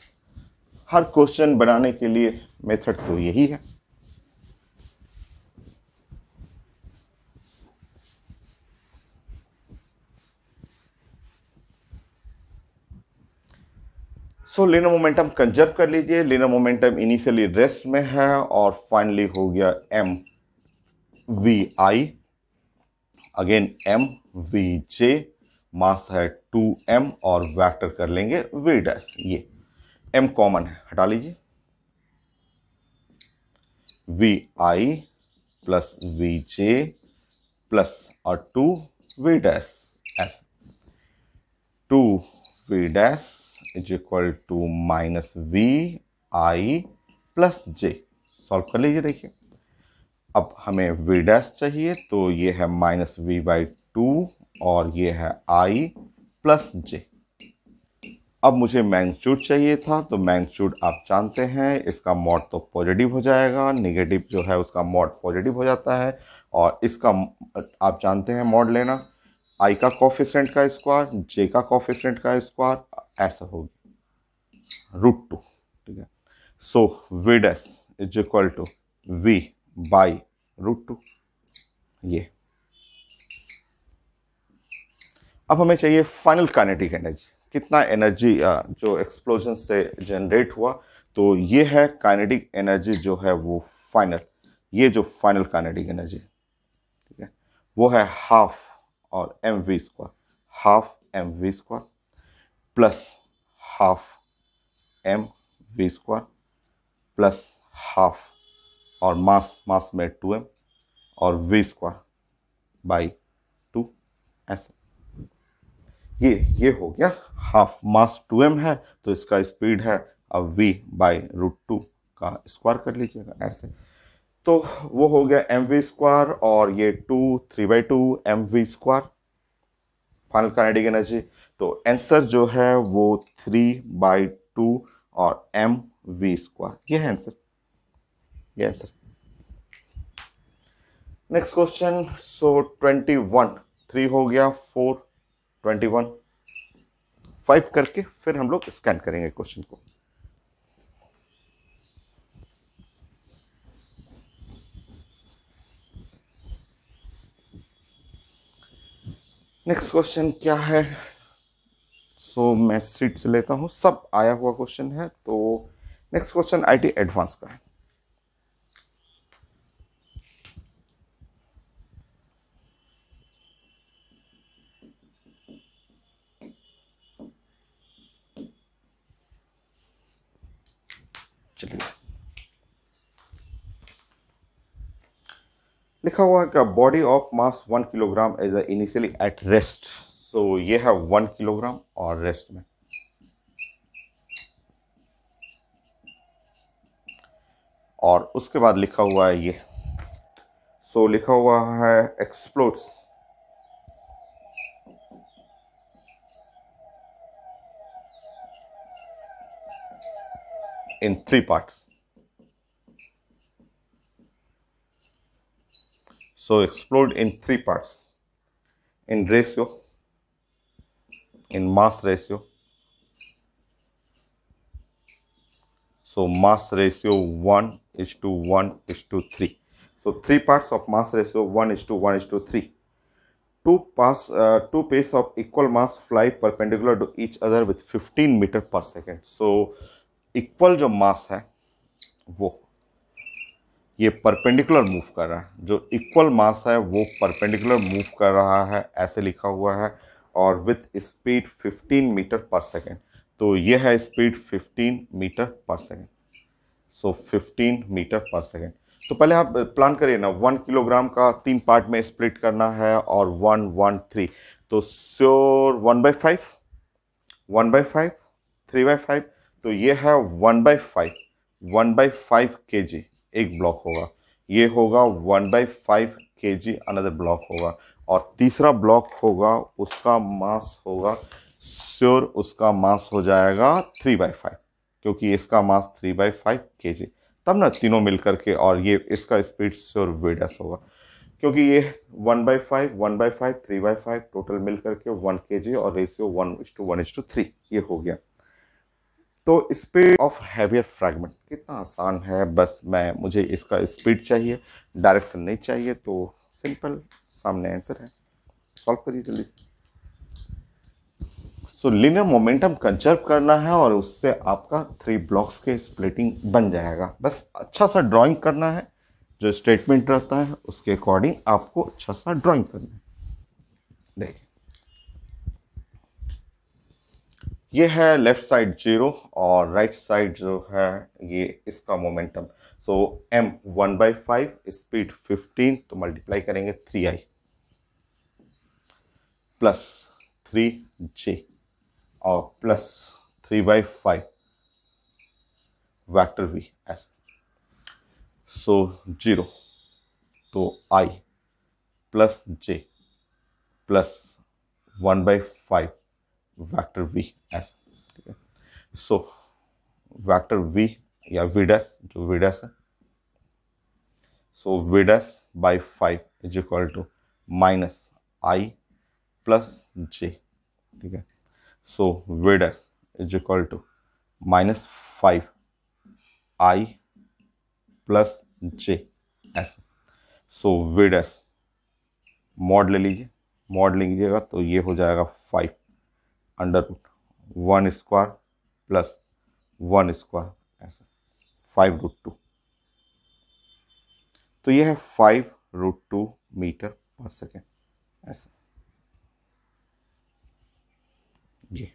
हर क्वेश्चन बनाने के लिए मेथड तो यही है। सो लीनियर मोमेंटम कंजर्व कर लीजिए, लीनियर मोमेंटम इनिशियली रेस्ट में है और फाइनली हो गया m v i, again m v j, mass है 2m और वेक्टर कर लेंगे v डैश, ये m कॉमन है हटा लीजिए, v i plus v j plus और 2 v डैश, ऐसे 2 v dash is equal to minus V I plus J. Solve कर लीजिए। देखिए अब हमें वी डैश चाहिए तो ये है माइनस वी बाई 2 और ये है आई प्लस जे। अब मुझे मैग्नीट्यूड चाहिए था, तो मैग्नीट्यूड आप जानते हैं इसका मॉड तो पॉजिटिव हो जाएगा, नेगेटिव जो है उसका मॉड पॉजिटिव हो जाता है। और इसका आप जानते हैं मॉड लेना, आई का कोफिशिएंट का स्क्वायर, जे का कोफिशिएंट का स्क्वायर, ऐसा होगी √2। ठीक है, so V dash is equal to V by √2। ये अब हमें चाहिए फाइनल काइनेटिक एनर्जी, कितना एनर्जी जो एक्सप्लोजन से जनरेट हुआ। तो ये है काइनेटिक एनर्जी जो है वो फाइनल, ये जो फाइनल काइनेटिक एनर्जी, ठीक है, वो है हाफ और mv², half mv² plus half mv² plus half और मास में 2m और v² बाई 2, ऐसे। ये हो गया हाफ, मास 2m है तो इसका स्पीड है, अब v बाई √2 का स्क्वायर कर लीजिएगा ऐसे। तो वो हो गया mv² और ये 3/2 mv², फाइनल काइनेटिक एनर्जी। तो आंसर जो है वो 3/2 और mv², ये है आंसर, ये आंसर। नेक्स्ट क्वेश्चन, सो 21, 3 हो गया, 4, 21, 5 करके फिर हम लोग स्कैन करेंगे क्वेश्चन को। नेक्स्ट क्वेश्चन क्या है, सो मैं सीट से लेता हूं, सब आया हुआ क्वेश्चन है। तो नेक्स्ट क्वेश्चन आईटी एडवांस का है। चलिए, लिखा हुआ है कि body of mass 1 kilogram is initially at rest. So ये है 1 किलोग्राम और रेस्ट में। और उसके बाद लिखा हुआ है ये, सो लिखा हुआ है explodes in 3 parts. So explode in 3 parts, in ratio, in mass ratio. So mass ratio 1:1:3. So 3 parts of mass ratio 1:1:3. Two pairs of equal mass fly perpendicular to each other with 15 meter per second. So equal जो mass है वो ये perpendicular move कर रहा है, जो equal मास है वो परपेंडिकुलर मूव कर रहा है, ऐसे लिखा हुआ है, और with speed 15 metre per second. तो ये है स्पीड 15 मीटर पर सेकेंड। सो 15 मीटर पर सेकेंड। तो पहले आप प्लान करिए ना, 1 किलोग्राम का 3 पार्ट में स्प्लिट करना है और 1 1 3, तो श्योर 1/5, 1/5, 3/5। तो ये है 1/5, 1/5 kg एक ब्लॉक होगा, ये होगा 1/5 kg अनदर ब्लॉक होगा। और तीसरा ब्लॉक होगा, उसका मास होगा श्योर, उसका मास हो जाएगा 3/5, क्योंकि इसका मास 3/5 kg। तब ना तीनों मिल करके, और ये इसका स्पीड श्योर वीडस होगा, क्योंकि ये 1/5, 1/5, 3/5 टोटल मिल करके 1 kg और रेशियो 1:1:3 ये हो गया। तो स्पीड ऑफ हैवियर फ्रैगमेंट कितना आसान है, बस मुझे इसका स्पीड चाहिए, डायरेक्शन नहीं चाहिए। तो सिंपल सामने आंसर है, सॉल्व करिए जल्दी से। सो लीनियर मोमेंटम कंजर्व करना है और उससे आपका 3 ब्लॉक्स के स्प्लिटिंग बन जाएगा। बस अच्छा सा ड्राइंग करना है, जो स्टेटमेंट रहता है उसके अकॉर्डिंग आपको अच्छा सा ड्राइंग करना है। देखिए, ये है लेफ्ट साइड 0 और राइट साइड जो है ये इसका मोमेंटम। सो m 1/5, स्पीड 15, तो मल्टीप्लाई करेंगे 3i प्लस 3j और प्लस 3/5 वैक्टर v ऐसे। सो 0, तो i plus j plus 1/5 vector v ऐसे। ठीक है। सो वेक्टर v या v डैश, जो v डैश है, so v dash by 5 is equal to minus i plus j, ठीक है। So v dash is equal to minus 5 i plus j, ऐसा। So v dash mod ले लीजिए, mod लीजिएगा तो ये हो जाएगा 5 under root 1 square plus 1 square, ऐसा 5 रूट 2। तो ये है 5 रूट 2 मीटर पर सेकेंड, ऐसा ये।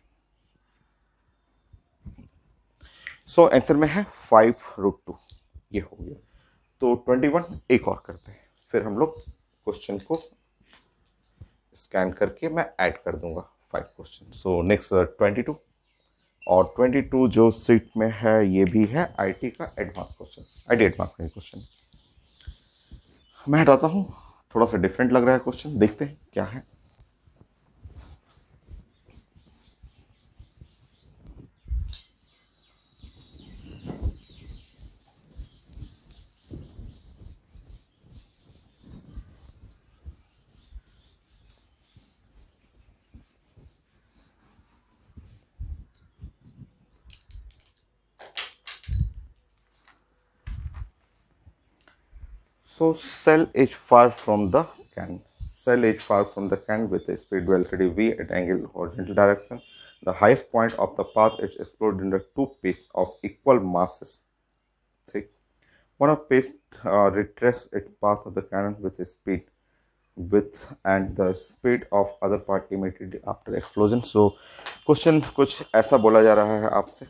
सो आंसर में है 5 रूट 2, ये हो गया। तो 21 एक और करते हैं, फिर हम लोग क्वेश्चन को स्कैन करके मैं ऐड कर दूंगा 5 क्वेश्चन। सो नेक्स्ट 22, और 22 जो सीट में है ये भी है आईटी का एडवांस क्वेश्चन, आईटी एडवांस का क्वेश्चन। मैं हटाता हूँ, थोड़ा सा डिफरेंट लग रहा है क्वेश्चन, देखते हैं क्या है। So cell is far from the can. Cell is far from the can with a speed velocity v at angle horizontal direction. The highest point of the path is explored in the two pieces of equal masses. ठीक, one of piece retrace its path of the cannon with a speed width and the speed of other part immediately after explosion. So question कुछ ऐसा बोला जा रहा है आपसे।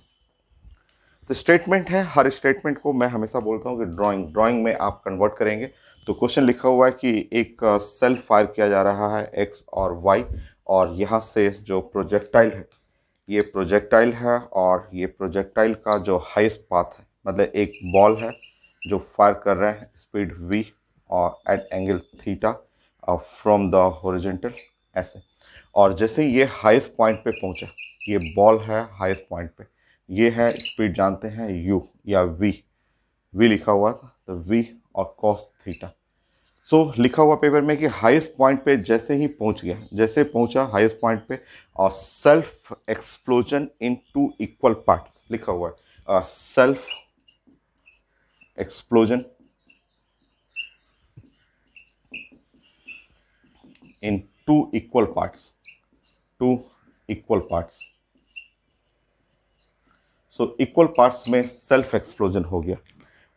तो statement है, हर स्टेटमेंट को मैं हमेशा बोलता हूँ कि ड्राइंग में आप कन्वर्ट करेंगे। तो क्वेश्चन लिखा हुआ है कि एक सेल फायर किया जा रहा है एक्स और वाई, और यहाँ से जो प्रोजेक्टाइल है ये प्रोजेक्टाइल है, और ये प्रोजेक्टाइल का जो हाईएस्ट पाथ है, मतलब एक बॉल है जो फायर कर रहे हैं स्पीड v और at angle theta from the horizontal, ऐसे। और जैसे ये हाईएस्ट पॉइंट पे पहुंचा, ये बॉल है हाईएस्ट पॉइंट पे, ये है स्पीड जानते हैं u या v लिखा हुआ था, तो v और cos थीटा। सो लिखा हुआ पेपर में कि हाईएस्ट पॉइंट पे जैसे ही पहुंच गया, जैसे पहुंचा हाईएस्ट पॉइंट पे, और self explosion in two equal parts लिखा हुआ है, self explosion in two equal parts, two equal parts. So equal parts में सेल्फ एक्सप्लोजन हो गया,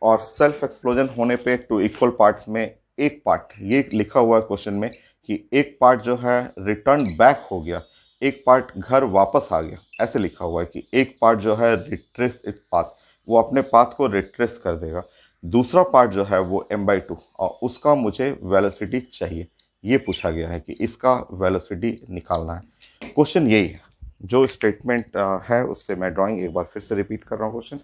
और सेल्फ एक्सप्लोजन होने पे टू इक्वल पार्ट्स में एक पार्ट, ये लिखा हुआ है क्वेश्चन में कि एक पार्ट जो है रिटर्न बैक हो गया, एक पार्ट घर वापस आ गया, ऐसे लिखा हुआ है कि एक पार्ट जो है रिट्रेस इट पाथ, वो अपने पाथ को रिट्रेस कर देगा। दूसरा पार्ट जो है वो m/2, और उसका मुझे वेलोसिटी चाहिए, ये पूछा गया है कि इसका वेलोसिटी निकालना है। क्वेश्चन यही है, जो स्टेटमेंट है उससे मैं ड्राइंग एक बार फिर से रिपीट कर रहा हूँ question.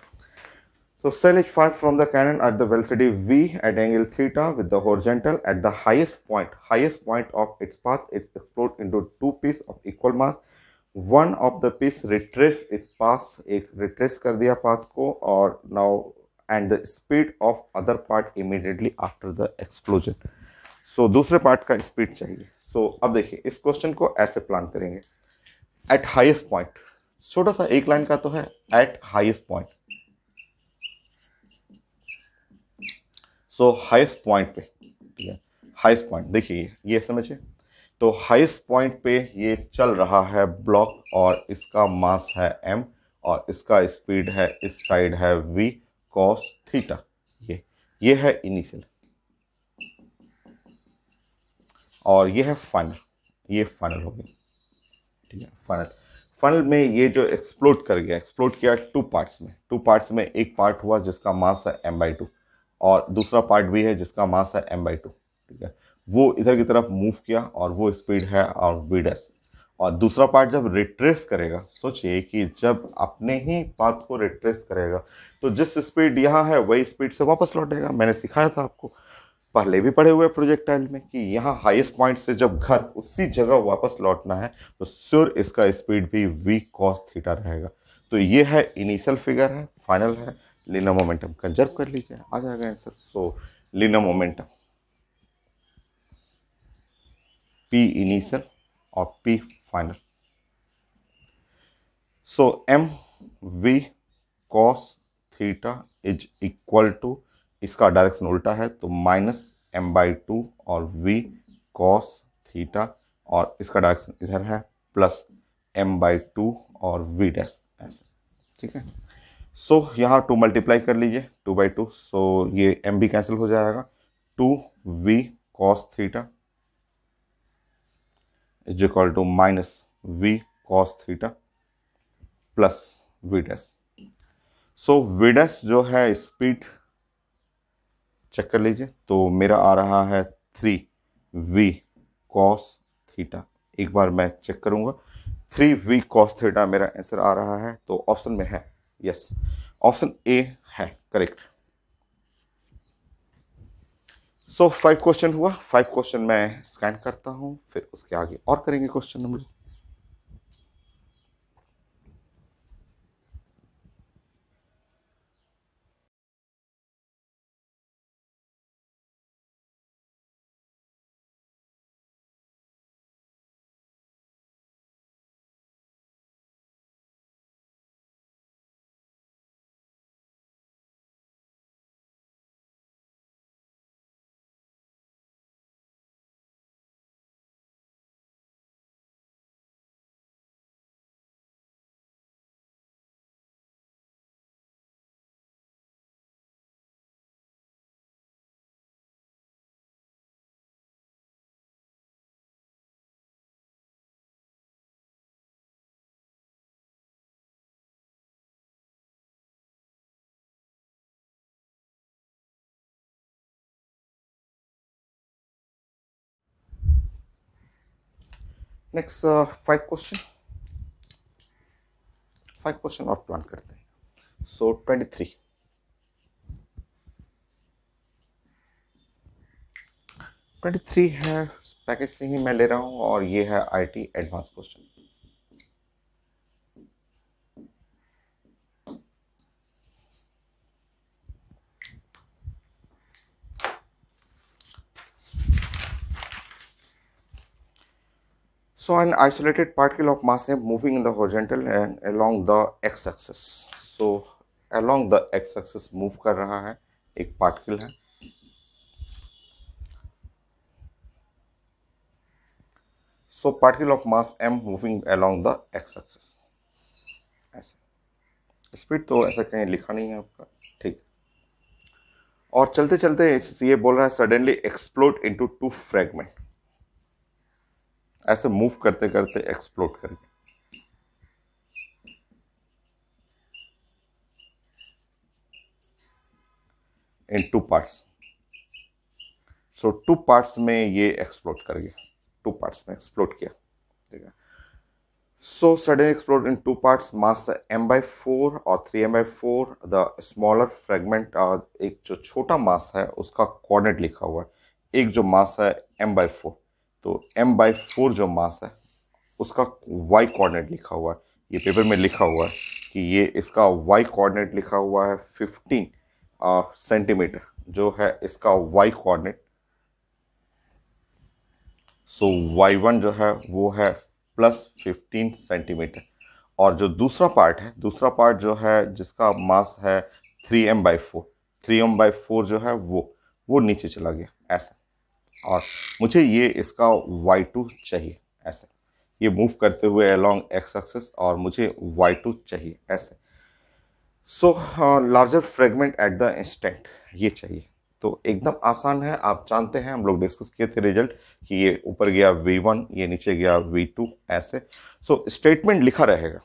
So cell is fired from the cannon at the velocity v at angle theta with the horizontal at the highest point of its path is exploded into two pieces of equal mass. One of the piece retrace its path, एक retrace कर दिया path को, और now and the speed of other part immediately after the explosion. So दूसरे part का speed चाहिए। So अब देखिए इस क्वेश्चन को ऐसे प्लान करेंगे, at highest point, छोटा सा एक लाइन का तो है, at highest point। So highest point पे, ठीक है, हाईएस्ट पॉइंट देखिए ये समझिए, तो हाईएस्ट पॉइंट पे ये चल रहा है ब्लॉक, और इसका मास है m, और इसका स्पीड है इस साइड है v cos थीटा, ये है इनिशियल, और ये है फाइनल, ये फाइनल हो गया, ठीक है। फाइनल में ये जो एक्सप्लोड कर गया, एक्सप्लोड किया टू पार्ट्स में एक पार्ट हुआ जिसका मास है m/2, और दूसरा पार्ट भी है जिसका मास है m/2, ठीक है। वो इधर की तरफ मूव किया और वो स्पीड है और v डैश, और दूसरा पार्ट जब रिट्रेस करेगा, सोचिए कि जब अपने ही पाथ को रिट्रेस करेगा तो जिस स्पीड यहाँ है वही स्पीड से वापस लौटेगा। मैंने सिखाया था आपको, पहले भी पढ़े हुए प्रोजेक्टाइल में, कि यहाँ हाईएस्ट पॉइंट से जब घर उसी जगह वापस लौटना है तो श्योर इसका स्पीड भी v cos थीटा रहेगा। तो ये है इनिशियल फिगर है, फाइनल है, लीनियर मोमेंटम कंजर्व कर लीजिए, आ जाएगा answer. So linear momentum P initial और P final. So M V cos theta is equal to, इसका डायरेक्शन उल्टा है तो -m/2 और v कॉस थीटा, और इसका डायरेक्शन इधर है +m/2 और v डैश, ऐसे, ठीक है। सो यहाँ 2 मल्टीप्लाई कर लीजिए 2/2, सो ये m भी कैंसिल हो जाएगा, 2v cos theta is equal to -v cos theta plus v dash. So v dash जो है स्पीड चेक कर लीजिए, तो मेरा आ रहा है 3v कॉस थीटा। एक बार मैं चेक करूंगा, 3v कॉस थीटा मेरा आंसर आ रहा है, तो ऑप्शन में है, यस, ऑप्शन ए है करेक्ट। सो 5 क्वेश्चन हुआ, 5 क्वेश्चन मैं स्कैन करता हूं, फिर उसके आगे और करेंगे question number. Next 5 question, 5 question और प्लान करते हैं। सो 23 है, पैकेज से ही मैं ले रहा हूं, और ये है IT advance question. So an isolated particle of mass m moving in the horizontal and along the x-axis. So along the x-axis move कर रहा है, एक पार्टिकल है। So particle of mass m moving along the x-axis, ऐसे। Speed तो ऐसा कहीं लिखा नहीं है आपका, ठीक। और चलते चलते ये बोल रहा है सडनली एक्सप्लोड इनटू 2 फ्रेगमेंट, ऐसे मूव करते करते एक्सप्लोड करेंगे इन 2 पार्ट्स। सो 2 पार्ट्स में ये एक्सप्लोड कर गया, 2 पार्ट्स में एक्सप्लोड किया, ठीक है। सो सडन एक्सप्लोड इन 2 पार्ट्स, मास m/4 और 3m/4, द स्मॉलर फ्रेगमेंट, एक जो छोटा मास है उसका कोऑर्डिनेट लिखा हुआ है, एक जो मास है m/4, तो m/4 जो मास है उसका y कोऑर्डिनेट लिखा हुआ है, ये पेपर में लिखा हुआ है कि ये इसका y कोऑर्डिनेट लिखा हुआ है 15 सेंटीमीटर, जो है इसका y कोऑर्डिनेट। सो y1 जो है वो है +15 सेंटीमीटर, और जो दूसरा पार्ट है, दूसरा पार्ट जो है जिसका मास है 3m/4, 3m/4 जो है वो नीचे चला गया ऐसे, और मुझे ये इसका y2 चाहिए ऐसे, ये मूव करते हुए अलोंग एक्स एक्सिस, और मुझे y2 चाहिए ऐसे। So larger fragment at the instant, ये चाहिए। तो एकदम आसान है, आप जानते हैं, हम लोग डिस्कस किए थे रिजल्ट कि ये ऊपर गया v1, ये नीचे गया v2 ऐसे। सो स्टेटमेंट लिखा रहेगा,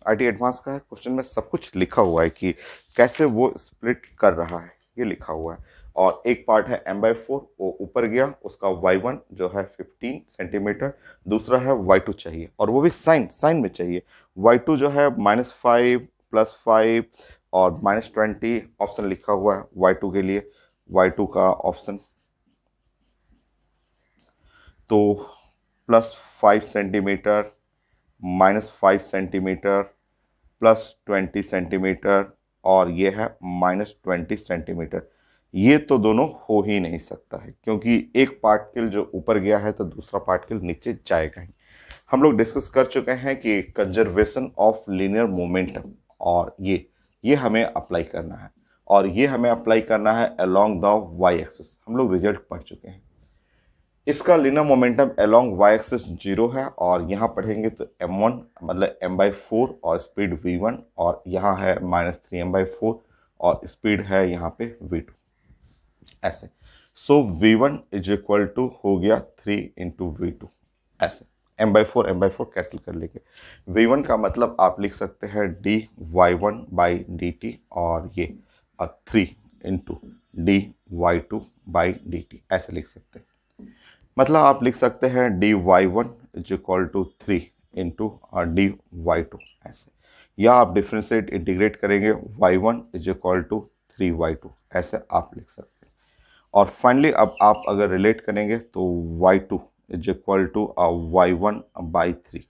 आईटी एडवांस का है, क्वेश्चन में सब कुछ लिखा हुआ है कि कैसे वो स्प्लिट कर रहा है, ये लिखा हुआ है। और एक पार्ट है m/4, वो ऊपर गया, उसका y1 जो है 15 सेंटीमीटर, दूसरा है y2 चाहिए, और वो भी साइन में चाहिए। y2 जो है -5 +5 और -20, ऑप्शन लिखा हुआ है y2 के लिए, y2 का ऑप्शन, तो +5 सेंटीमीटर, -5 सेंटीमीटर, +20 सेंटीमीटर और ये है -20 सेंटीमीटर। ये तो दोनों हो ही नहीं सकता है, क्योंकि एक पार्टिकल जो ऊपर गया है तो दूसरा पार्टिकल नीचे जाएगा ही। हम लोग डिस्कस कर चुके हैं कि कंजर्वेशन ऑफ लीनियर मोमेंटम, और ये हमें अप्लाई करना है, और ये हमें अप्लाई करना है अलोंग द वाई एक्सिस। हम लोग रिजल्ट पढ़ चुके हैं। इसका linear momentum along Y axis 0 है, और यहाँ पढ़ेंगे तो m1 मतलब m/4 और स्पीड v1, और यहाँ है -3m/4 और स्पीड है यहाँ पे v2 ऐसे। सो v1 इज इक्वल टू हो गया 3 × v2 ऐसे। m/4 कैंसिल कर लेंगे। v1 का मतलब आप लिख सकते हैं dy1/dt, और ये 3 × dy2/dt ऐसे लिख सकते हैं। मतलब आप लिख सकते हैं dy1 is equal to 3 × dy2 ऐसे, या आप डिफ्रेंशिएट इंटीग्रेट करेंगे y1 is equal to 3y2 ऐसे आप लिख सकते हैं। और फाइनली अब आप अगर रिलेट करेंगे तो y2 is equal to y1/3,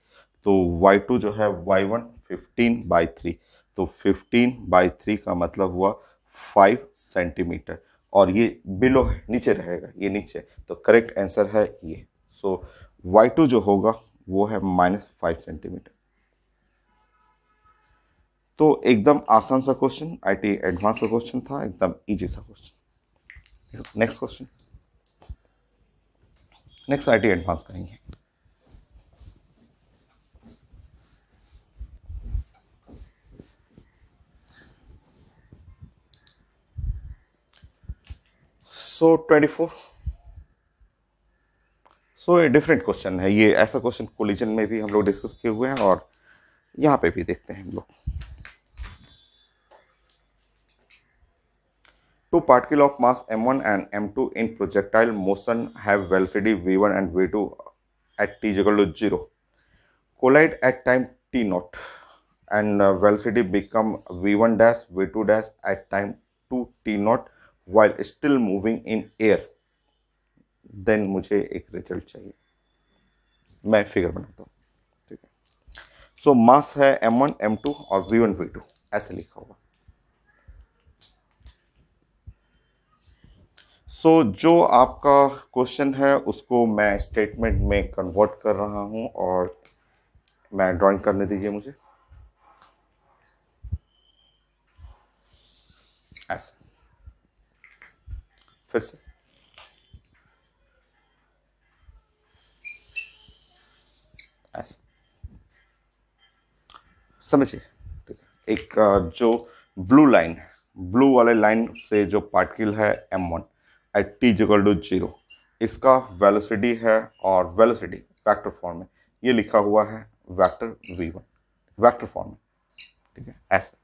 तो y2 जो है y1 15/3, तो 15/3 का मतलब हुआ 5 सेंटीमीटर, और ये बिलो है, नीचे रहेगा, ये नीचे, तो करेक्ट आंसर है ये। सो y2 जो होगा वो है -5 सेंटीमीटर। तो एकदम आसान सा क्वेश्चन, आईटी एडवांस का क्वेश्चन था, एकदम इजी सा question. Next question, next IT advance करेंगे। सो 24, सो ये डिफरेंट क्वेश्चन है। ये ऐसा क्वेश्चन कोलिजन में भी हम लोग डिस्कस किए हुए हैं, और यहाँ पे भी देखते हैं हम लोग। Two particles of mass m1 and m2 in projectile motion have velocity v1 and v2 at t is equal to 0. Collide at time t naught, and velocity become v1 dash v2 dash at time 2 t naught while still moving in air. Then मुझे एक result चाहिए। मैं figure बनाता हूँ, ठीक है। सो मास है m1 m2 और v1 v2 ऐसे लिखा हुआ। सो जो आपका क्वेश्चन है उसको मैं स्टेटमेंट में कन्वर्ट कर रहा हूं, और मैं ड्राइंग करने दीजिए मुझे ऐसे। फिर से ऐसे समझिए, ठीक है। एक जो ब्लू लाइन है, ब्लू वाले लाइन से जो पार्टिकल है m1 eight t equal to 0, इसका वेलोसिटी है, और वेलोसिटी वेक्टर फॉर्म में ये लिखा हुआ है वेक्टर v1 वेक्टर फॉर्म में, ठीक है ऐसे।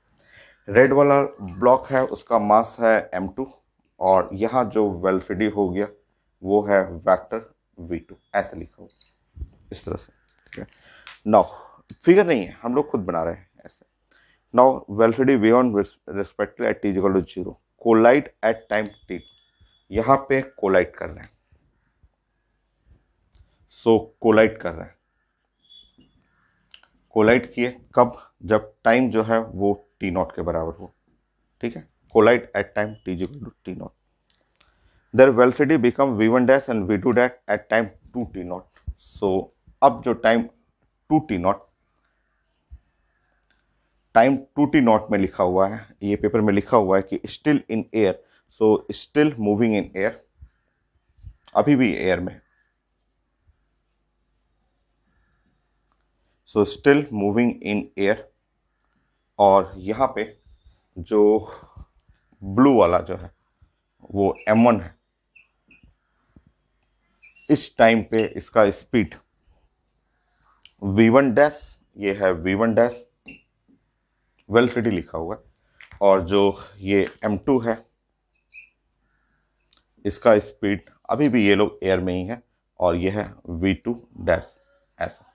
रेड वाला ब्लॉक है उसका मास है m2, और यहाँ जो वेलोसिटी हो गया वो है वेक्टर v2 ऐसे लिखा हुआ इस तरह से, ठीक है। नाउ फिगर नहीं है, हम लोग खुद बना रहे हैं ऐसे। Now velocity v1 respective at t equal to 0, collide at time t, यहाँ पे कोलाइड कर रहे हैं। सो कोलाइड कर रहे हैं, कोलाइड किए कब, जब टाइम जो है वो t नॉट के बराबर हो, ठीक है। Collide at time t equal to t nought, their velocity become v1 dash and v2 dash at time 2 t nought. So अब जो time 2 t nought, time 2 t nought में लिखा हुआ है, ये पेपर में लिखा हुआ है कि still in air, so still moving in air, अभी भी एयर में, so still moving in air. और यहाँ पे जो ब्लू वाला जो है वो m1 है, इस टाइम पे इसका स्पीड v1 डैश, ये है v1 डैश, वेलोसिटी लिखा हुआ है, और जो ये m2 है इसका स्पीड, अभी भी ये लोग एयर में ही है, और ये है v2 डैश ऐसा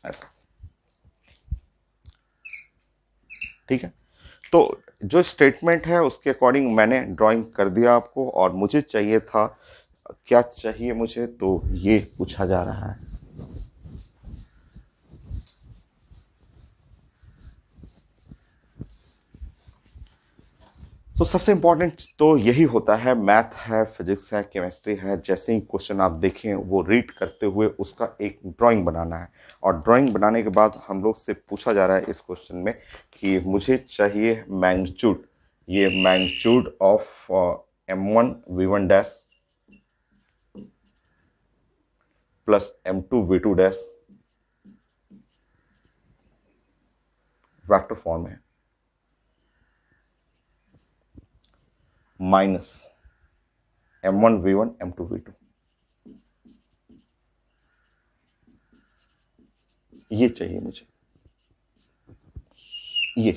ऐसा, ठीक है। तो जो स्टेटमेंट है उसके अकॉर्डिंग मैंने ड्राइंग कर दिया आपको, और मुझे चाहिए था, क्या चाहिए मुझे, तो ये पूछा जा रहा है। सबसे इंपॉर्टेंट तो यही होता है, मैथ है, फिजिक्स है, केमिस्ट्री है, जैसे ही क्वेश्चन आप देखें वो रीड करते हुए उसका एक ड्राइंग बनाना है। और ड्राइंग बनाने के बाद हम लोग से पूछा जा रहा है इस क्वेश्चन में कि मुझे चाहिए मैग्नीट्यूड, ये magnitude of m1 v1 dash plus m2 v2 dash, vector form है, minus m1 v1 m2 v2। ये चाहिए मुझे, ये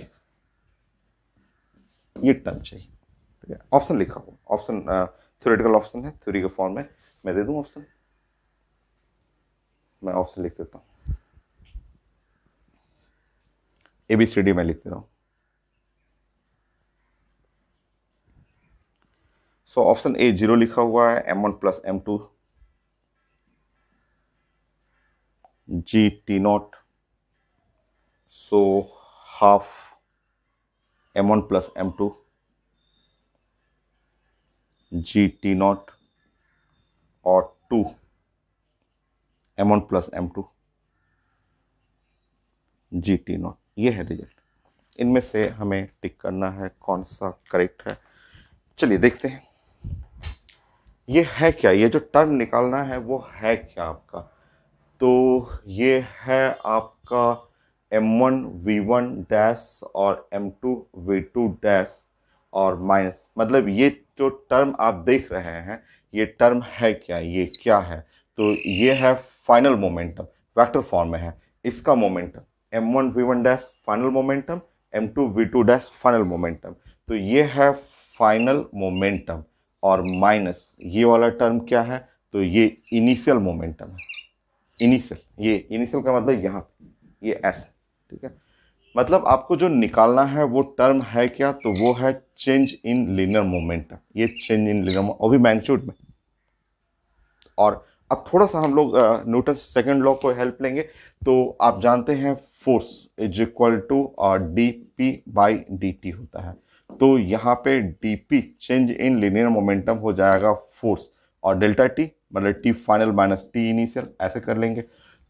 टर्म चाहिए। ठीक है, ऑप्शन लिखा हो, ऑप्शन थ्योरेटिकल ऑप्शन है, थ्योरी के फॉर्म में मैं दे दूं ऑप्शन, मैं ऑप्शन लिख देता हूं, ABCD में लिख दे रहा हूं। सो ऑप्शन ए 0 लिखा हुआ है, m1 plus m2 g t nought, so half m1 plus m2 g t not और 2 m1 plus m2 g t not. ये है रिजल्ट। इनमें से हमें टिक करना है कौन सा करेक्ट है। चलिए देखते हैं ये है क्या, ये जो टर्म निकालना है वो है क्या आपका। तो ये है आपका m1 v1 डैश और m2 v2 डैश और माइनस, मतलब ये जो टर्म आप देख रहे हैं ये टर्म है क्या, ये क्या है। तो ये है फाइनल मोमेंटम, वेक्टर फॉर्म में है। इसका momentum m1 v1 dash final momentum, m2 v2 dash final momentum. तो ये है फाइनल मोमेंटम और माइनस ये वाला टर्म क्या है, तो ये इनिशियल मोमेंटम है। इनिशियल, ये इनिशियल का मतलब यहाँ ये ऐसा, ठीक है। मतलब आपको जो निकालना है वो टर्म है क्या, तो वो है चेंज इन लीनियर मोमेंटम। ये चेंज इन लीनियर, और भी मैग्नीट्यूड में। और अब थोड़ा सा हम लोग न्यूटन सेकंड लॉ को हेल्प लेंगे। तो आप जानते हैं force is equal to dp by dt होता है। तो यहाँ पे dp change in linear momentum हो जाएगा फोर्स, और डेल्टा टी मतलब T final minus T initial, ऐसे कर लेंगे।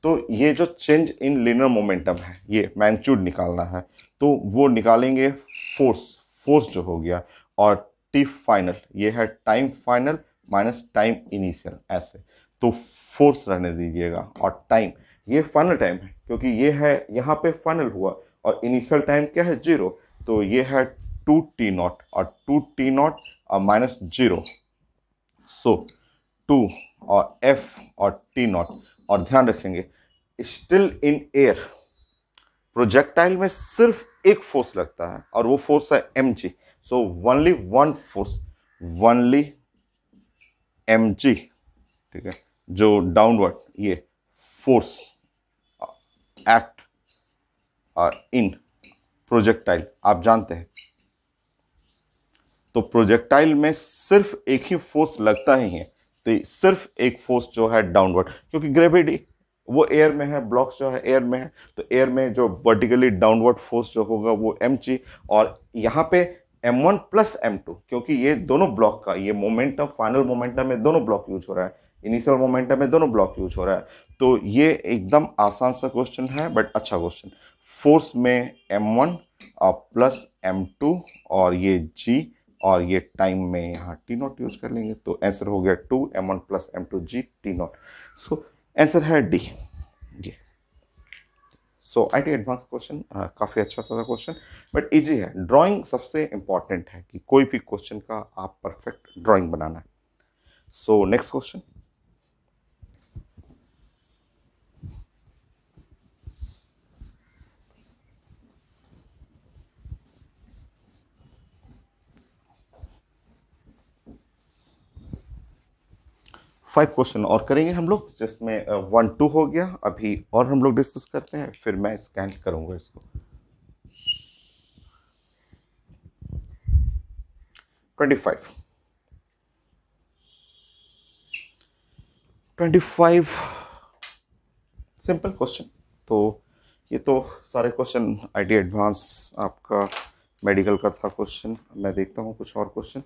तो ये जो चेंज इन लीनियर मोमेंटम है ये मैग्नीट्यूड निकालना है, तो वो निकालेंगे फोर्स जो हो गया, और टी फाइनल ये है time final minus time initial, ऐसे। तो फोर्स रहने दीजिएगा, और टाइम ये फाइनल टाइम है क्योंकि ये है यहाँ पे फाइनल हुआ, और इनिशियल टाइम क्या है 0। तो ये है 2t नॉट, और 2t नॉट माइनस 0, सो 2 और f और t नॉट। और ध्यान रखेंगे स्टिल इन एयर प्रोजेक्टाइल में सिर्फ एक फोर्स लगता है, और वो फोर्स है mg। So only one force, only mg, ठीक है, जो डाउनवर्ड ये फोर्स एक्ट इन प्रोजेक्टाइल आप जानते हैं। तो प्रोजेक्टाइल में सिर्फ एक ही फोर्स लगता ही है, तो सिर्फ एक फोर्स जो है डाउनवर्ड, क्योंकि ग्रेविटी वो एयर में है, ब्लॉक्स जो है एयर में है, तो एयर में जो वर्टिकली डाउनवर्ड फोर्स जो होगा वो mg। और यहाँ पे m1 प्लस m2, क्योंकि ये दोनों ब्लॉक का ये मोमेंटम फाइनल मोमेंटम में दोनों ब्लॉक यूज हो रहा है, इनिशियल मोमेंटम में दोनों ब्लॉक यूज हो रहा है। तो ये एकदम आसान सा क्वेश्चन है, बट अच्छा क्वेश्चन। फोर्स में m1 प्लस m2 और ये g, और ये टाइम में यहाँ टी नॉट यूज कर लेंगे, तो आंसर हो गया 2 m1 plus m2 g t nought. So answer है डी ये। सो IT एडवांस क्वेश्चन काफ़ी अच्छा सा क्वेश्चन, बट इजी है। ड्राइंग सबसे इंपॉर्टेंट है कि कोई भी क्वेश्चन का आप परफेक्ट ड्राइंग बनाना है। So next question, five question और करेंगे हम लोग, जिसमें 1 2 हो गया अभी, और हम लोग डिस्कस करते हैं, फिर मैं स्कैन करूंगा इसको। 25 सिंपल क्वेश्चन। तो ये तो सारे क्वेश्चन IT एडवांस आपका मेडिकल का था क्वेश्चन। मैं देखता हूँ कुछ और क्वेश्चन।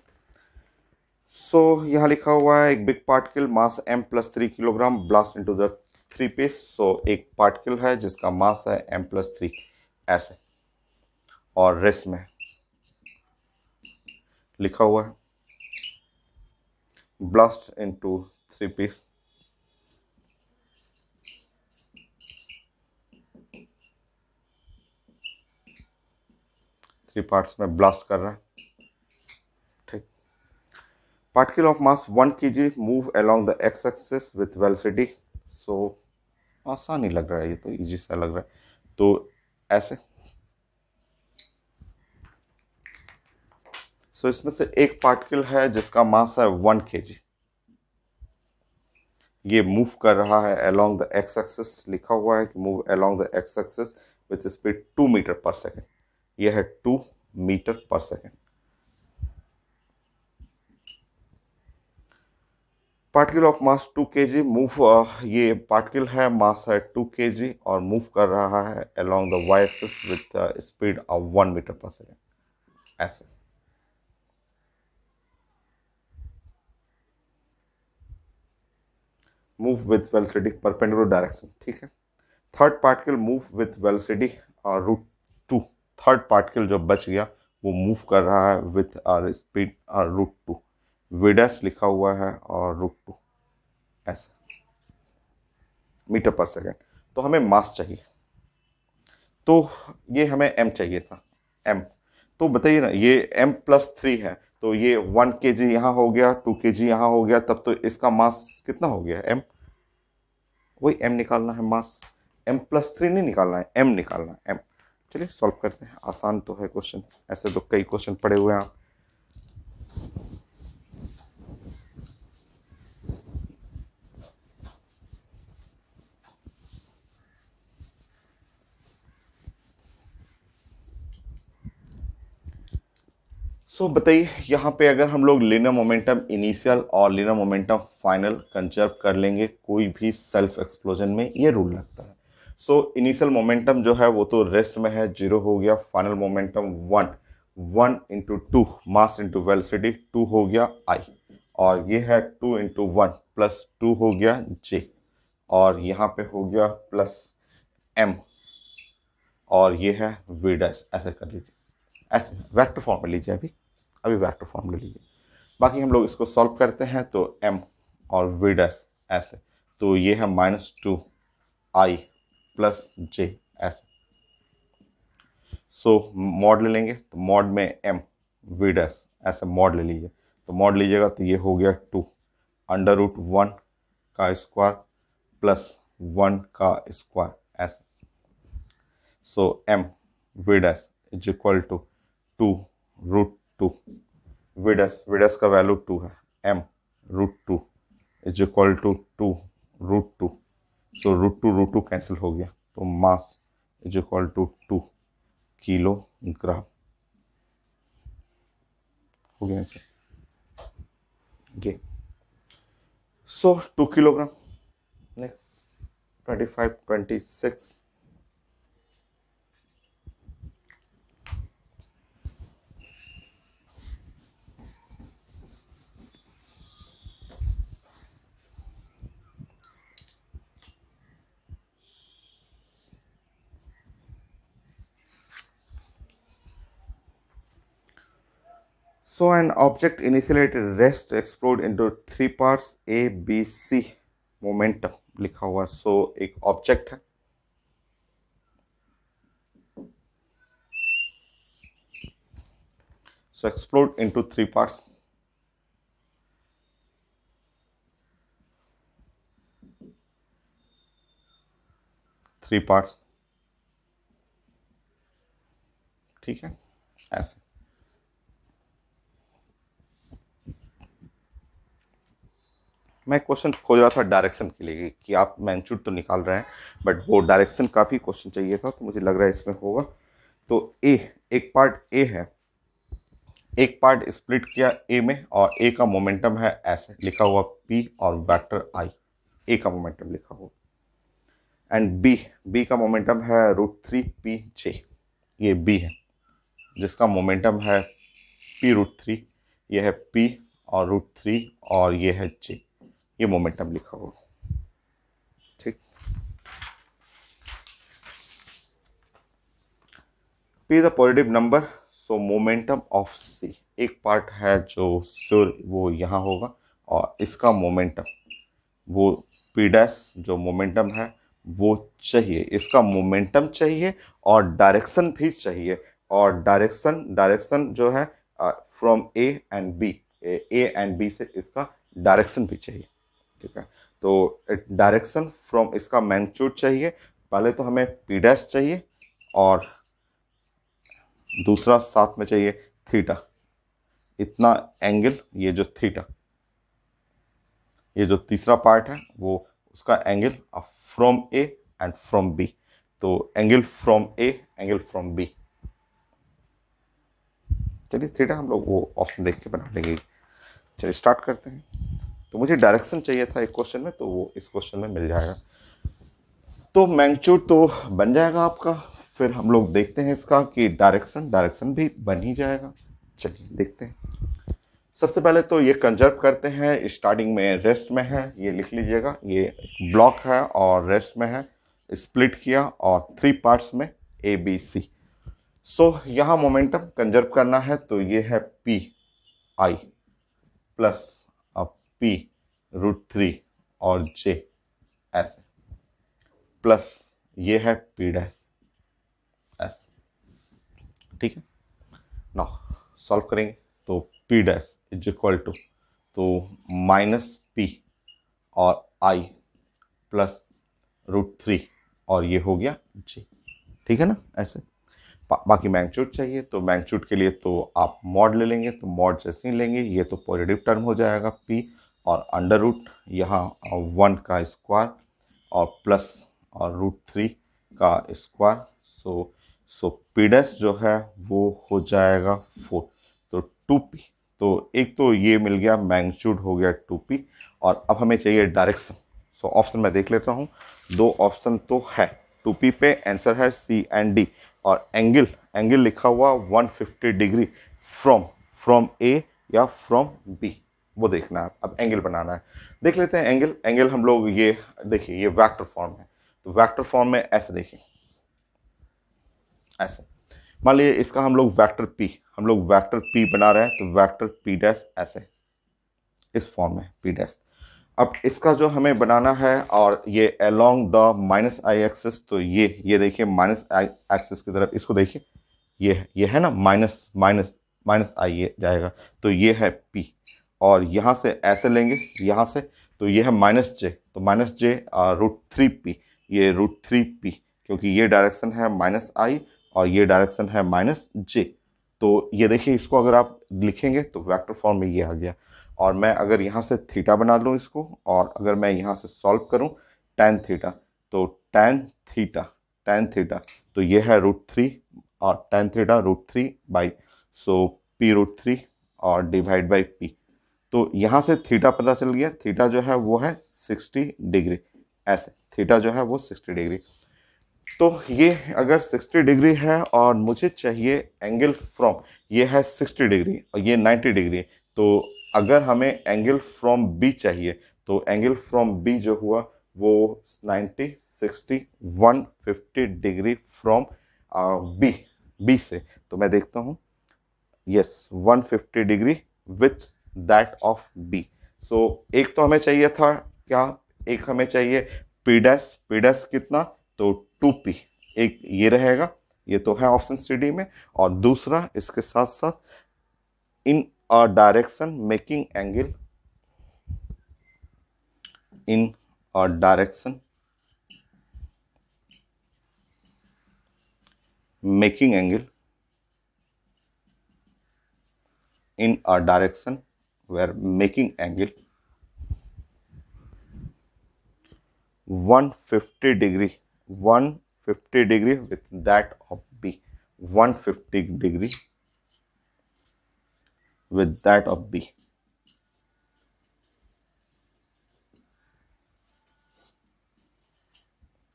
सो यहाँ लिखा हुआ है एक big particle mass m plus 3 kilogram blast into the three piece. So एक पार्टिकल है जिसका मास है m प्लस 3 ऐसे, और रेस्ट में लिखा हुआ है blast into three piece. Three parts में ब्लास्ट कर रहा है। ठीक। Particle of mass 1 kg move along the X axis with velocity. So आसान ही लग रहा है, ये तो इजी सा लग रहा है। तो ऐसे, सो इसमें से एक पार्टिकल है जिसका मास है 1 kg। ये मूव कर रहा है अलोंग द एक्स एक्सिस। लिखा हुआ है कि move along the X axis with speed 2 metre per second. यह है 2 metre per second. Particle of mass 2 kg move, ये पार्टिकल है मास है 2 kg और मूव कर रहा है along the Y axis with speed of 1 metre per second ऐसे। Move with velocity perpendicular direction. ठीक है। Third particle move with velocity √2। Third particle जो बच गया वो मूव कर रहा है विथ स्पीड √2। विडस लिखा हुआ है और √2 ऐसे मीटर पर सेकेंड। तो हमें मास चाहिए, तो ये हमें m चाहिए था, m। तो बताइए ना, ये m प्लस 3 है, तो ये 1 kg यहाँ हो गया, 2 kg यहाँ हो गया, तब तो इसका मास कितना हो गया m। वही m निकालना है मास। m प्लस 3 नहीं निकालना है, m निकालना है m। चलिए सॉल्व करते हैं, आसान तो है क्वेश्चन, ऐसे तो कई क्वेश्चन पड़े हुए हैं आप। बताइए यहाँ पे अगर हम लोग लीनियर मोमेंटम इनिशियल और लीनियर मोमेंटम फाइनल कंजर्व कर लेंगे कोई भी सेल्फ एक्सप्लोजन में, ये रूल लगता है। इनिशियल मोमेंटम जो है वो तो रेस्ट में है, 0 हो गया। Final momentum 1 into 2 mass into velocity 2 हो गया I, और ये है 2 इंटू 1 प्लस 2 हो गया J, और यहाँ पे हो गया प्लस M, और ये है V डैश। ऐसे कर लीजिए, ऐसे वेक्टर फॉर्म में लीजिए, अभी वेक्टर फॉर्म ले लीजिए। बाकी हम लोग इसको सॉल्व करते हैं, तो m और v डैश ऐसे, तो ये है -2i प्लस j ऐसे। मॉड ले लेंगे, तो मॉड में m v डैश ऐसे मॉड ले लीजिए, तो मॉड लीजिएगा तो ये हो गया 2 √1 का स्क्वायर प्लस 1 का स्क्वायर ऐसे। m v dash is equal to 2 √2। विडस का वैल्यू 2 है, m √2 is equal to 2 √2। √2 cancel हो गया, तो mass is equal to 2 kilogram हो गया इसे ये। 2 kilogram. Next 25 26। An object initially at rest explode into 3 parts A, B, C momentum लिखा हुआ। एक ऑब्जेक्ट है, explode into 3 parts। Three parts, ठीक है ऐसे। मैं क्वेश्चन खोज रहा था डायरेक्शन के लिए कि आप मैग्नीट्यूड तो निकाल रहे हैं, बट वो डायरेक्शन का भी क्वेश्चन चाहिए था, तो मुझे लग रहा है इसमें होगा। तो ए, एक पार्ट ए है, एक पार्ट स्प्लिट किया ए में, और ए का मोमेंटम है ऐसे लिखा हुआ P और वेक्टर I। ए का मोमेंटम लिखा हुआ, एंड बी का मोमेंटम है √3 PJ। ये बी है, जिसका मोमेंटम है p√3, ये है p और √3 और ये है j, ये मोमेंटम लिखा हुआ। ठीक, p the positive number, so momentum of c, एक पार्ट है जो श्योर वो यहाँ होगा और इसका मोमेंटम वो p डैश जो मोमेंटम है वो चाहिए, इसका मोमेंटम चाहिए और डायरेक्शन भी चाहिए, और डायरेक्शन जो है from A and B, A and B से इसका डायरेक्शन भी चाहिए। ठीक है, तो डायरेक्शन फ्रॉम इसका मैग्नीट्यूड चाहिए। पहले तो हमें p डैश चाहिए और दूसरा साथ में चाहिए थीटा, इतना एंगल, ये जो थीटा, ये जो तीसरा पार्ट है वो उसका angle from A and from B, तो angle from A, angle from B. चलिए थीटा हम लोग वो ऑप्शन देख के बना लेंगे। चलिए स्टार्ट करते हैं। तो मुझे डायरेक्शन चाहिए था एक क्वेश्चन में, तो वो इस क्वेश्चन में मिल जाएगा। तो मैग्नीट्यूड तो बन जाएगा आपका, फिर हम लोग देखते हैं इसका कि डायरेक्शन भी बन ही जाएगा। चलिए देखते हैं। सबसे पहले तो ये कंजर्व करते हैं, स्टार्टिंग में रेस्ट में है, ये लिख लीजिएगा, ये ब्लॉक है और रेस्ट में है, स्प्लिट किया और 3 पार्ट्स में ए बी सी। सो यहाँ मोमेंटम कंजर्व करना है, तो ये है पी आई प्लस p√3 और j ऐसे, प्लस ये है p डैश ऐसे। ठीक है, नाउ सॉल्व करेंगे तो p dash is equal to, तो -p और i प्लस √3 और ये हो गया j। ठीक है ना, ऐसे। बाकी मैग्नीट्यूड चाहिए, तो मैग्नीट्यूड के लिए तो आप मॉड ले लेंगे, तो मॉड जैसे ही लेंगे ये तो पॉजिटिव टर्म हो जाएगा p और अंडर रूट यहाँ 1 का स्क्वायर और प्लस और √3 का स्क्वायर, सो p डैश जो है वो हो जाएगा 4, तो 2p। तो एक तो ये मिल गया, मैग्नीट्यूड हो गया 2p, और अब हमें चाहिए डायरेक्शन। सो ऑप्शन मैं देख लेता हूँ, 2 ऑप्शन तो है। 2p पे आंसर है C एंड D, और एंगल लिखा हुआ 150 डिग्री फ्रॉम A या फ्रॉम B, वो देखना है। अब एंगल बनाना है, देख लेते हैं एंगल हम लोग, ये देखिए ये वेक्टर फॉर्म है, तो वेक्टर फॉर्म में ऐसे देखिए, ऐसे मान लीजिए इसका हम लोग वेक्टर P बना रहे हैं, तो वेक्टर P डैश ऐसे इस फॉर्म में P डैश। अब इसका जो हमें बनाना है, और ये अलोंग द -i एक्सिस, तो ये देखिए -i एक्सिस की तरफ, इसको देखिए, ये है ना माइनस आई, ये जाएगा, तो ये है P, और यहाँ से ऐसे लेंगे, यहाँ से, तो ये है -j, तो -j √3p, ये √3p, क्योंकि ये डायरेक्शन है -i और ये डायरेक्शन है -j। तो ये देखिए, इसको अगर आप लिखेंगे तो वेक्टर फॉर्म में ये आ गया, और मैं अगर यहाँ से थीटा बना लूँ इसको, और अगर मैं यहाँ से सॉल्व करूँ tan थीटा, तो tan थीटा तो ये है √3 और tan theta √3 by, so p√3 और डिवाइड बाई p। तो यहाँ से थीटा पता चल गया, थीटा जो है वो है 60 डिग्री, ऐसे थीटा जो है वो 60 डिग्री। तो ये अगर 60 डिग्री है और मुझे चाहिए एंगल फ्रॉम, ये है 60 डिग्री और ये 90 डिग्री, तो अगर हमें एंगल फ्रॉम बी चाहिए, तो एंगल फ्रॉम बी जो हुआ वो 90, 60, 150 डिग्री फ्रॉम बी से। तो मैं देखता हूँ, yes 150 degree with that of B. So एक तो हमें चाहिए था क्या, एक हमें चाहिए पी डैश कितना, तो 2p, एक ये रहेगा, ये तो है ऑप्शन सी डी में, और दूसरा इसके साथ साथ in a direction making angle, in a direction making angle, in a direction where making angle 150 degree, 150 degree with that of B, 150 degree with that of B।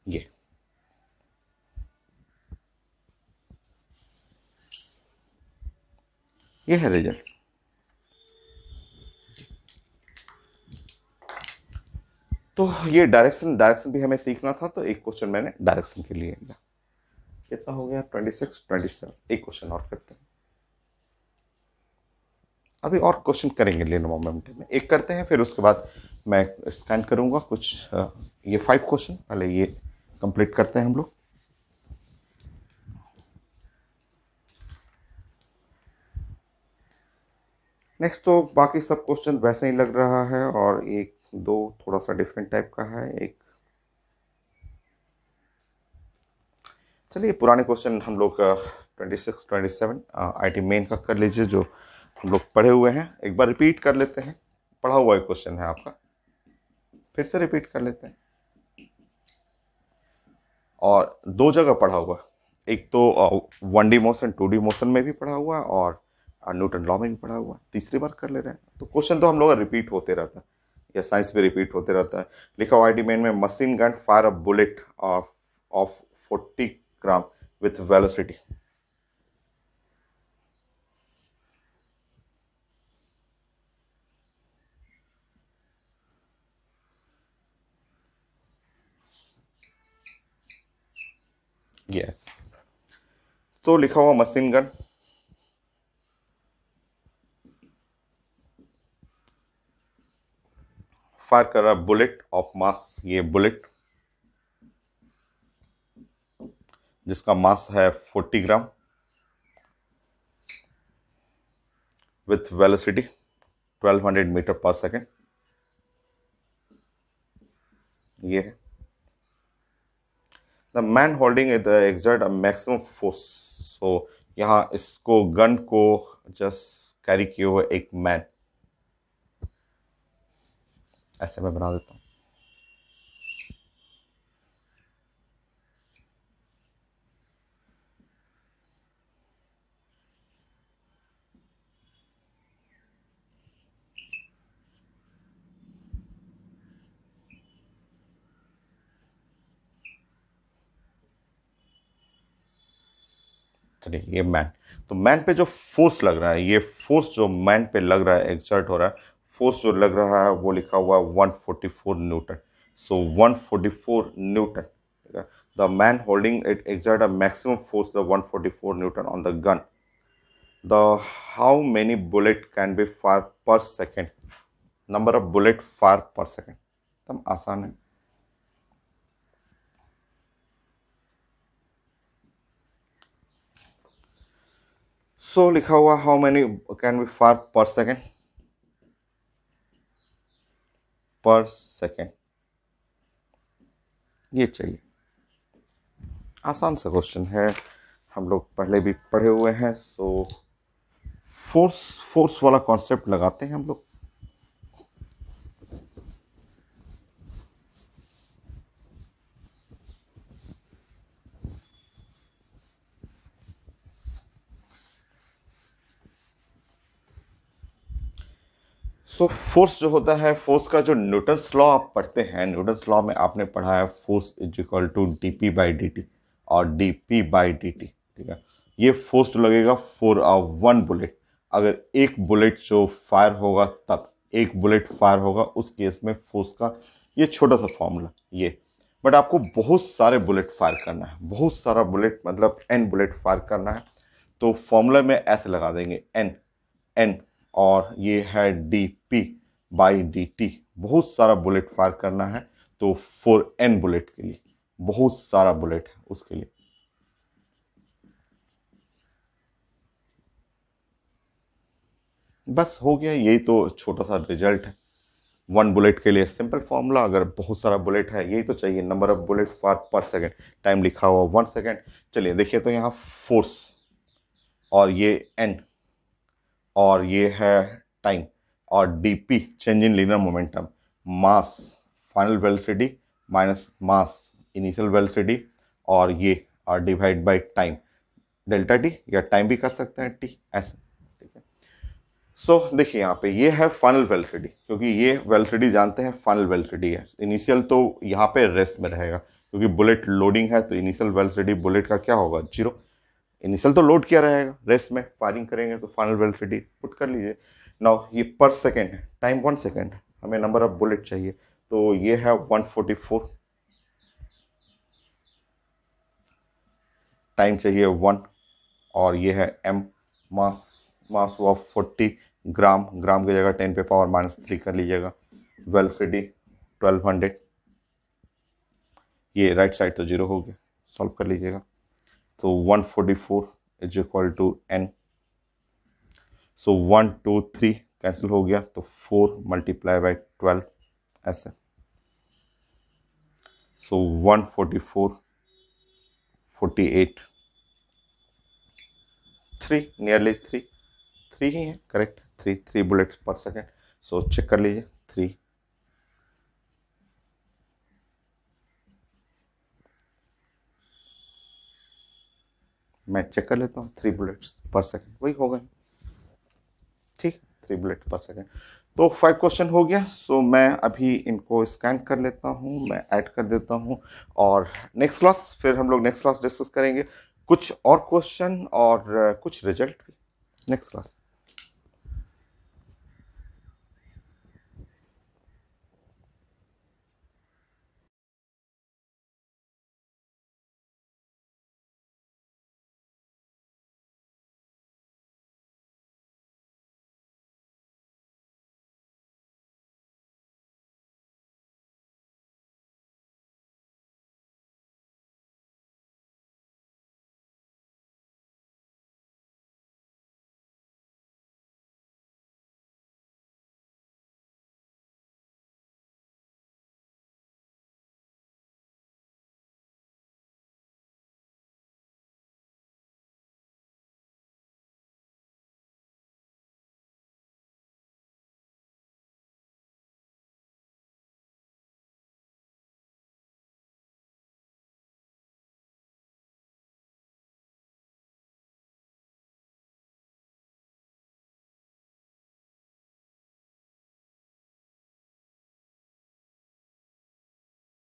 ये ये है रिजल्ट। तो ये डायरेक्शन भी हमें सीखना था, तो एक क्वेश्चन मैंने डायरेक्शन के लिए लिया। कितना हो गया? 26, 27। एक क्वेश्चन और करते हैं, अभी और क्वेश्चन करेंगे लेनो मोमेंट में, एक करते हैं, फिर उसके बाद मैं स्कैन करूंगा कुछ। ये 5 क्वेश्चन पहले ये कंप्लीट करते हैं हम लोग। नेक्स्ट तो बाकी सब क्वेश्चन वैसे ही लग रहा है, और एक दो थोड़ा सा डिफरेंट टाइप का है। एक चलिए पुराने क्वेश्चन हम लोग 26, 27 IT मेन का कर लीजिए, जो हम लोग पढ़े हुए हैं, एक बार रिपीट कर लेते हैं। पढ़ा हुआ एक क्वेश्चन है आपका, फिर से रिपीट कर लेते हैं। और दो जगह पढ़ा हुआ, एक तो 1D मोशन 2D मोशन में भी पढ़ा हुआ है, और न्यूटन लॉ में भी पढ़ा हुआ है। तीसरी बार कर ले रहे हैं, तो क्वेश्चन तो हम लोग रिपीट होते रहता है, या साइंस में रिपीट होते रहता है। लिखा हुआ IT मेन में, machine gun fire a bullet of 40 gram with velocity. Yes, तो लिखा हुआ मशीन गन फायर कर रहा बुलेट ऑफ मास, ये बुलेट जिसका मास है 40 gram with velocity 1200 metre per second. ये है the man holding it exert a maximum force. So यहाँ इसको गन को जस्ट कैरी किए हुए एक मैन, ऐसे मैं बना देता हूँ। चलिए ये मैन, तो मैन पे जो फोर्स लग रहा है, ये फोर्स जो मैन पे लग रहा है, एक्सर्ट हो रहा है, फोर्स जो लग रहा है वो लिखा हुआ है 144 newton. So 144 newton, the man holding it exert a maximum force the 144 newton on the gun. The how many bullet can be fire per second, number of bullet fire per second. एकदम आसान है। So लिखा हुआ how many can be fire per second, per second ये चाहिए। आसान सा question है, हम लोग पहले भी पढ़े हुए हैं। सो फोर्स फोर्स वाला कॉन्सेप्ट लगाते हैं हम लोग। सो फोर्स जो होता है, फोर्स का जो न्यूटन्स लॉ आप पढ़ते हैं, न्यूटन्स लॉ में आपने पढ़ा है force is equal to dp/dt और dp/dt, ठीक है। ये फोर्स जो लगेगा फॉर वन बुलेट, अगर एक बुलेट जो फायर होगा, तब एक बुलेट फायर होगा, उस केस में फोर्स का ये छोटा सा फॉर्मूला ये। बट आपको बहुत सारे बुलेट फायर करना है, बहुत सारा बुलेट मतलब n बुलेट फायर करना है, तो फॉर्मूला में ऐसे लगा देंगे n, और ये है dp/dt। बहुत सारा बुलेट फायर करना है, तो 4n बुलेट के लिए बहुत सारा बुलेट है उसके लिए। बस हो गया, यही तो छोटा सा रिजल्ट है। वन बुलेट के लिए सिंपल फॉर्मूला, अगर बहुत सारा बुलेट है यही तो चाहिए, number of bullet fire per second, time लिखा हुआ 1 सेकेंड। चलिए देखिए, तो यहाँ फोर्स और ये n और ये है टाइम, और dp change in linear momentum, mass final velocity minus mass initial velocity, और ये और divide by time delta T, या टाइम भी कर सकते हैं टी ऐसे, ठीक है। सो देखिए यहाँ पे ये है फाइनल वेलोसिटी, क्योंकि ये वेलोसिटी जानते हैं फाइनल वेलोसिटी है। इनिशियल तो यहाँ पे रेस्ट में रहेगा, क्योंकि बुलेट लोडिंग है, तो इनिशियल वेलोसिटी बुलेट का क्या होगा? 0। इनिशियल तो लोड किया रहेगा, रेस्ट में फायरिंग करेंगे तो फाइनल वेलोसिटी पुट कर लीजिए। नाउ ये पर सेकेंड है, टाइम 1 सेकेंड है, हमें नंबर ऑफ बुलेट चाहिए, तो ये है 144, टाइम चाहिए 1, और ये है m, मास हुआ 40 ग्राम, ग्राम की जगह 10 पे पावर -3 कर लीजिएगा। वेलोसिटी 1200, ये राइट साइड तो 0 हो गया, सॉल्व कर लीजिएगा। तो 144 is equal to n, so 1 2 3 cancel हो गया, तो 4 मल्टीप्लाई बाई 12 ऐसे। सो 144 48 3 नियरली 3 ही है, करेक्ट, 3 बुलेट्स पर सेकेंड। सो चेक कर लीजिए 3, मैं चेक कर लेता हूँ, 3 बुलेट्स पर सेकेंड वही होगा, ठीक, 3 बुलेट पर सेकेंड। तो 5 क्वेश्चन हो गया। सो मैं अभी इनको स्कैन कर लेता हूँ, मैं ऐड कर देता हूँ, और नेक्स्ट क्लास फिर हम लोग नेक्स्ट क्लास डिस्कस करेंगे कुछ और क्वेश्चन और कुछ रिजल्ट भी नेक्स्ट क्लास।